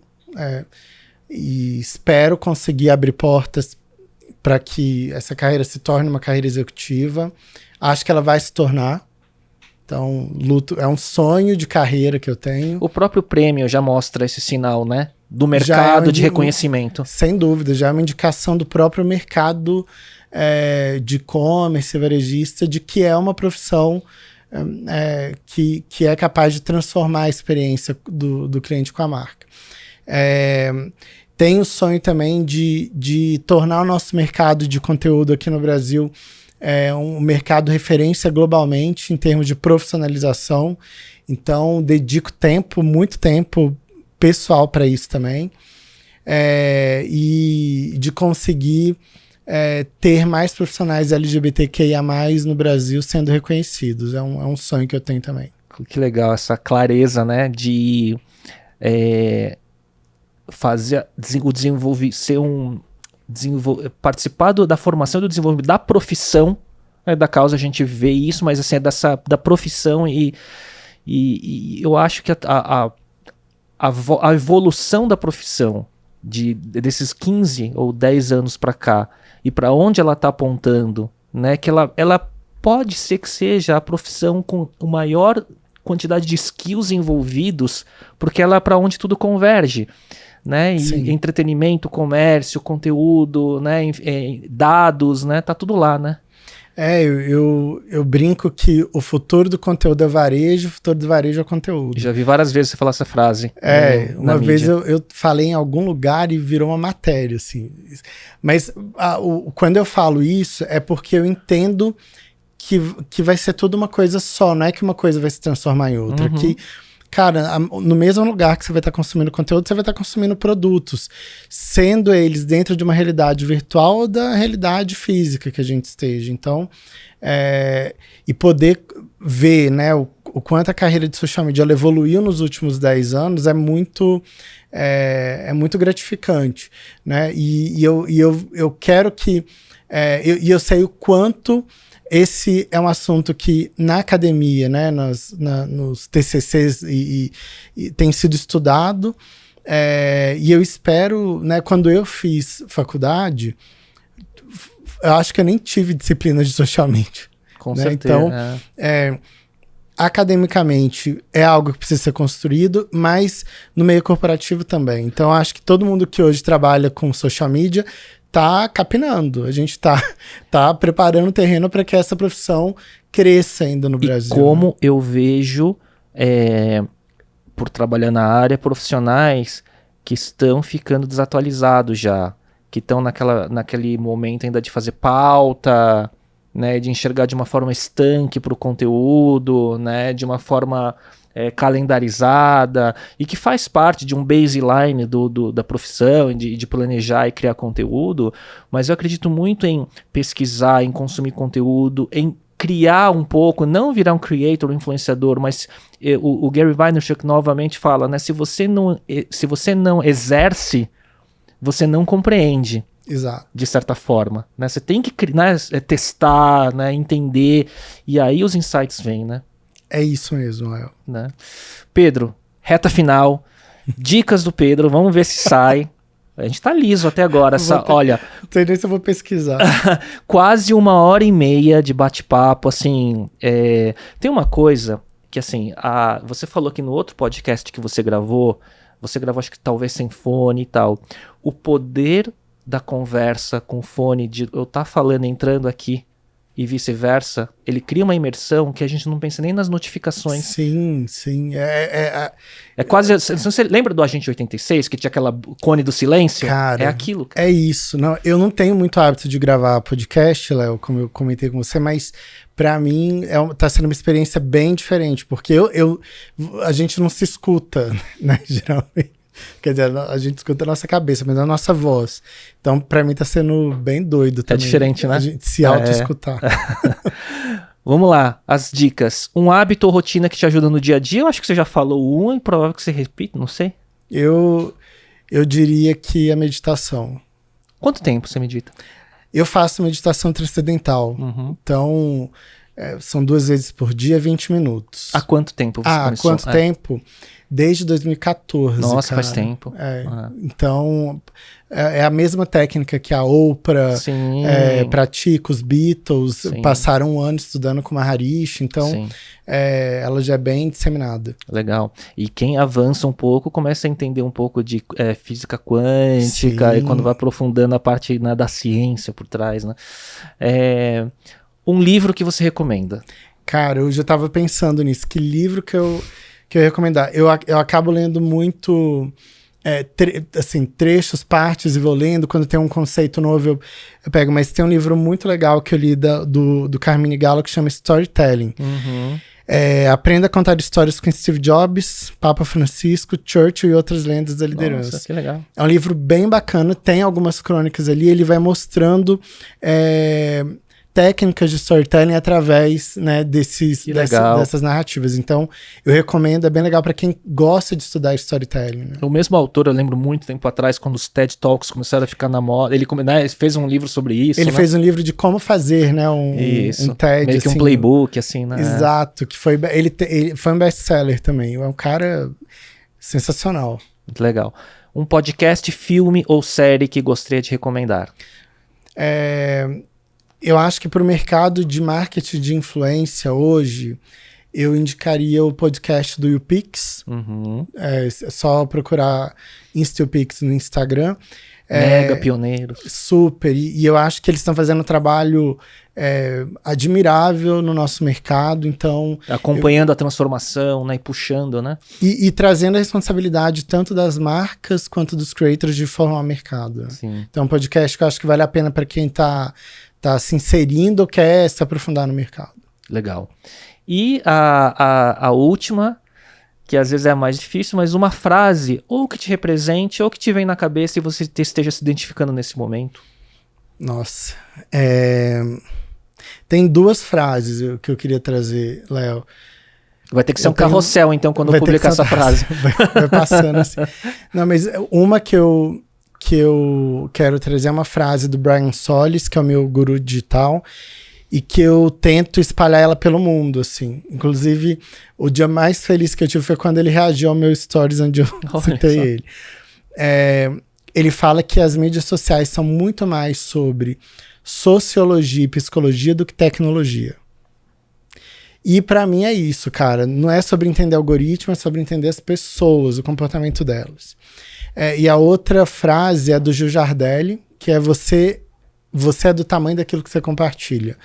Speaker 2: E espero conseguir abrir portas para que essa carreira se torne uma carreira executiva. Acho que ela vai se tornar. Então, é um sonho de carreira que eu tenho.
Speaker 1: O próprio prêmio já mostra esse sinal, né? Do mercado de reconhecimento.
Speaker 2: Sem dúvida, já é uma indicação do próprio mercado de e-commerce, varejista, de que é uma profissão que é capaz de transformar a experiência do cliente com a marca. Tenho o sonho também de tornar o nosso mercado de conteúdo aqui no Brasil um mercado referência globalmente em termos de profissionalização. Então, dedico muito tempo pessoal para isso também. E de conseguir ter mais profissionais LGBTQIA+, no Brasil sendo reconhecidos. É um sonho que eu tenho também.
Speaker 1: Que legal, essa clareza, né, de fazer o desenvolver, participar da formação e do desenvolvimento da profissão, da causa a gente vê isso, mas assim, da profissão e eu acho que a evolução da profissão desses 15 ou 10 anos para cá e para onde ela está apontando, né, que ela pode ser que seja a profissão com a maior quantidade de skills envolvidos, porque ela é para onde tudo converge, né? E entretenimento, comércio, conteúdo, né? Dados, né? Tá tudo lá, né?
Speaker 2: Eu brinco que o futuro do conteúdo é varejo, o futuro do varejo é conteúdo.
Speaker 1: Já vi várias vezes você falar essa frase.
Speaker 2: Uma vez eu falei em algum lugar e virou uma matéria, assim. Mas quando eu falo isso, é porque eu entendo que vai ser tudo uma coisa só, não é que uma coisa vai se transformar em outra. Que, cara, no mesmo lugar que você vai estar consumindo conteúdo, você vai estar consumindo produtos, sendo eles dentro de uma realidade virtual ou da realidade física que a gente esteja. Então, e poder ver, né, o quanto a carreira de social media ela evoluiu nos últimos 10 anos é muito gratificante, né? E eu quero que... eu sei o quanto... Esse é um assunto que na academia, né, nos TCCs e tem sido estudado, e eu espero, né, quando eu fiz faculdade, eu acho que eu nem tive disciplina de social media.
Speaker 1: Com
Speaker 2: né?
Speaker 1: certeza.
Speaker 2: Então, academicamente é algo que precisa ser construído, mas no meio corporativo também. Então, acho que todo mundo que hoje trabalha com social media tá capinando, a gente tá preparando o terreno para que essa profissão cresça ainda no Brasil.
Speaker 1: E como eu vejo, por trabalhar na área, profissionais que estão ficando desatualizados já, que estão naquele momento ainda de fazer pauta, né, de enxergar de uma forma estanque para o conteúdo, né, de uma forma calendarizada, e que faz parte de um baseline da profissão, de planejar e criar conteúdo, mas eu acredito muito em pesquisar, em consumir conteúdo, em criar um pouco, não virar um creator, um influenciador, mas o Gary Vaynerchuk novamente fala, né, se você não exerce, você não compreende.
Speaker 2: Exato.
Speaker 1: De certa forma, né? Você tem que testar, né? Entender, e aí os insights vêm, né?
Speaker 2: É isso mesmo, Léo.
Speaker 1: Né? Pedro, reta final, dicas do Pedro, vamos ver se sai. A gente tá liso até agora, olha...
Speaker 2: Não sei nem se eu vou pesquisar.
Speaker 1: Quase 1h30 de bate-papo, assim, tem uma coisa que, assim, você falou que no outro podcast que você gravou acho que talvez sem fone e tal, o poder da conversa com fone, de eu estar falando, entrando aqui e vice-versa, ele cria uma imersão que a gente não pensa nem nas notificações.
Speaker 2: Sim, sim.
Speaker 1: É quase... Você lembra do Agente 86, que tinha aquela cone do silêncio?
Speaker 2: Cara,
Speaker 1: é aquilo. Cara.
Speaker 2: É isso. Não, eu não tenho muito hábito de gravar podcast, Léo, como eu comentei com você, mas pra mim tá sendo uma experiência bem diferente, porque a gente não se escuta, né, geralmente. Quer dizer, a gente escuta a nossa cabeça, mas a nossa voz. Então, pra mim tá sendo bem doido também.
Speaker 1: É diferente, né?
Speaker 2: A gente se auto-escutar.
Speaker 1: Vamos lá, as dicas. Um hábito ou rotina que te ajuda no dia a dia? Eu acho que você já falou um, e provável que você repita, não sei.
Speaker 2: Eu diria que a meditação.
Speaker 1: Quanto tempo você medita?
Speaker 2: Eu faço meditação transcendental.
Speaker 1: Uhum.
Speaker 2: Então, são 2 vezes por dia, 20 minutos.
Speaker 1: Há quanto tempo você começou?
Speaker 2: Há quanto tempo? Desde 2014.
Speaker 1: Nossa,
Speaker 2: cara.
Speaker 1: faz tempo.
Speaker 2: Então, é a mesma técnica que a Oprah pratica, os Beatles.
Speaker 1: Sim.
Speaker 2: Passaram 1 ano estudando com Maharishi. Então, ela já é bem disseminada.
Speaker 1: Legal. E quem avança um pouco começa a entender um pouco de física quântica. Sim. E quando vai aprofundando a parte, né, da ciência por trás, né? Um livro que você recomenda?
Speaker 2: Cara, eu já tava pensando nisso. Que livro que eu recomendar? Eu acabo lendo muito, trechos, partes, e vou lendo. Quando tem um conceito novo, eu pego. Mas tem um livro muito legal que eu li do Carmine Gallo, que chama Storytelling.
Speaker 1: Uhum.
Speaker 2: Aprenda a contar histórias com Steve Jobs, Papa Francisco, Churchill e outras lendas da liderança.
Speaker 1: Nossa, que legal.
Speaker 2: É um livro bem bacana, tem algumas crônicas ali, ele vai mostrando... técnicas de storytelling através, né, dessas narrativas. Então, eu recomendo, é bem legal para quem gosta de estudar storytelling. Né?
Speaker 1: O mesmo autor, eu lembro muito tempo atrás, quando os TED Talks começaram a ficar na moda, ele fez um livro sobre isso.
Speaker 2: Ele fez um livro de como fazer, né, um TED.
Speaker 1: Meio que um playbook, assim, né?
Speaker 2: Exato, que foi, ele foi um best-seller também. É um cara sensacional.
Speaker 1: Muito legal. Um podcast, filme ou série que gostaria de recomendar?
Speaker 2: Eu acho que para o mercado de marketing de influência hoje, eu indicaria o podcast do YouPix.
Speaker 1: Uhum.
Speaker 2: É só procurar InstaYouPix no Instagram.
Speaker 1: Mega pioneiros.
Speaker 2: Super. E eu acho que eles estão fazendo um trabalho admirável no nosso mercado. Então,
Speaker 1: acompanhando a transformação, né, e puxando, né?
Speaker 2: E trazendo a responsabilidade tanto das marcas quanto dos creators de formar o mercado.
Speaker 1: Sim.
Speaker 2: Então, é um podcast que eu acho que vale a pena para quem tá se inserindo ou quer se aprofundar no mercado.
Speaker 1: Legal. E a última, que às vezes é a mais difícil, mas uma frase, ou que te represente, ou que te vem na cabeça e você esteja se identificando nesse momento.
Speaker 2: Nossa. Tem 2 frases que eu queria trazer, Léo.
Speaker 1: Vai ter que ser um carrossel, então, quando eu publicar essa frase.
Speaker 2: Vai passando assim. Não, mas uma que eu quero trazer uma frase do Brian Solis, que é o meu guru digital, e que eu tento espalhar ela pelo mundo, assim. Inclusive, o dia mais feliz que eu tive foi quando ele reagiu ao meu stories, onde eu citei ele. Ele fala que as mídias sociais são muito mais sobre sociologia e psicologia do que tecnologia. E pra mim é isso, cara. Não é sobre entender algoritmo, é sobre entender as pessoas, o comportamento delas. E a outra frase é do Gil Jardelli, que é você é do tamanho daquilo que você compartilha.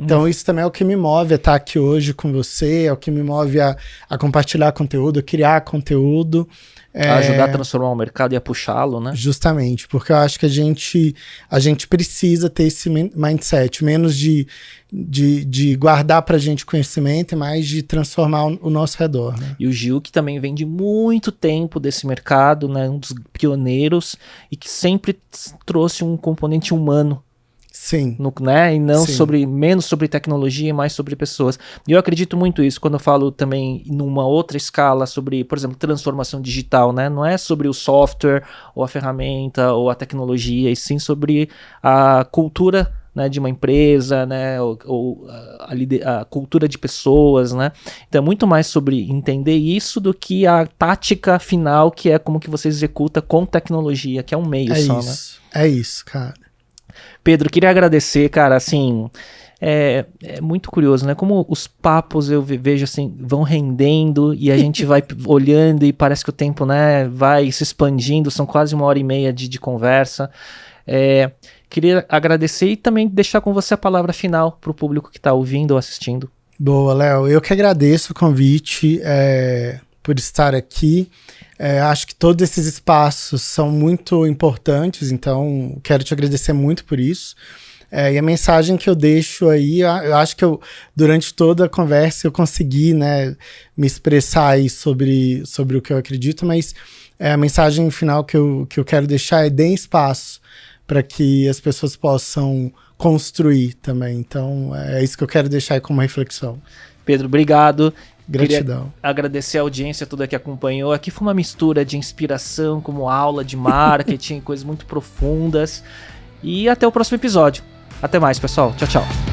Speaker 2: Então isso também é o que me move a estar aqui hoje com você, é o que me move a compartilhar conteúdo, a criar conteúdo.
Speaker 1: A ajudar a transformar o mercado e a puxá-lo, né?
Speaker 2: Justamente, porque eu acho que a gente precisa ter esse mindset, menos de guardar pra gente conhecimento e mais de transformar o nosso redor, né?
Speaker 1: E o Gil, que também vem de muito tempo desse mercado, né? Um dos pioneiros e que sempre trouxe um componente humano.
Speaker 2: Sim.
Speaker 1: Né? E não
Speaker 2: Sim.
Speaker 1: menos sobre tecnologia e mais sobre pessoas. E eu acredito muito isso quando eu falo também numa outra escala sobre, por exemplo, transformação digital, né? Não é sobre o software ou a ferramenta ou a tecnologia, e sim sobre a cultura, né, de uma empresa, né, ou a cultura de pessoas, né? Então é muito mais sobre entender isso do que a tática final, que é como que você executa com tecnologia, que é um meio só, né?
Speaker 2: É isso, cara.
Speaker 1: Pedro, queria agradecer, cara, assim, é muito curioso, né, como os papos eu vejo, assim, vão rendendo e a gente vai olhando e parece que o tempo, né, vai se expandindo, são quase 1h30 de conversa. Queria agradecer e também deixar com você a palavra final para o público que está ouvindo ou assistindo.
Speaker 2: Boa, Léo, eu que agradeço o convite, por estar aqui. Acho que todos esses espaços são muito importantes, então quero te agradecer muito por isso. E a mensagem que eu deixo aí, eu acho que durante toda a conversa eu consegui, né, me expressar aí sobre o que eu acredito, mas a mensagem final que eu quero deixar é: deem espaço para que as pessoas possam construir também. Então é isso que eu quero deixar aí como reflexão.
Speaker 1: Pedro, obrigado.
Speaker 2: Gratidão.
Speaker 1: Queria agradecer a audiência toda que acompanhou. Aqui foi uma mistura de inspiração, como aula de marketing, coisas muito profundas. E até o próximo episódio. Até mais, pessoal. Tchau, tchau.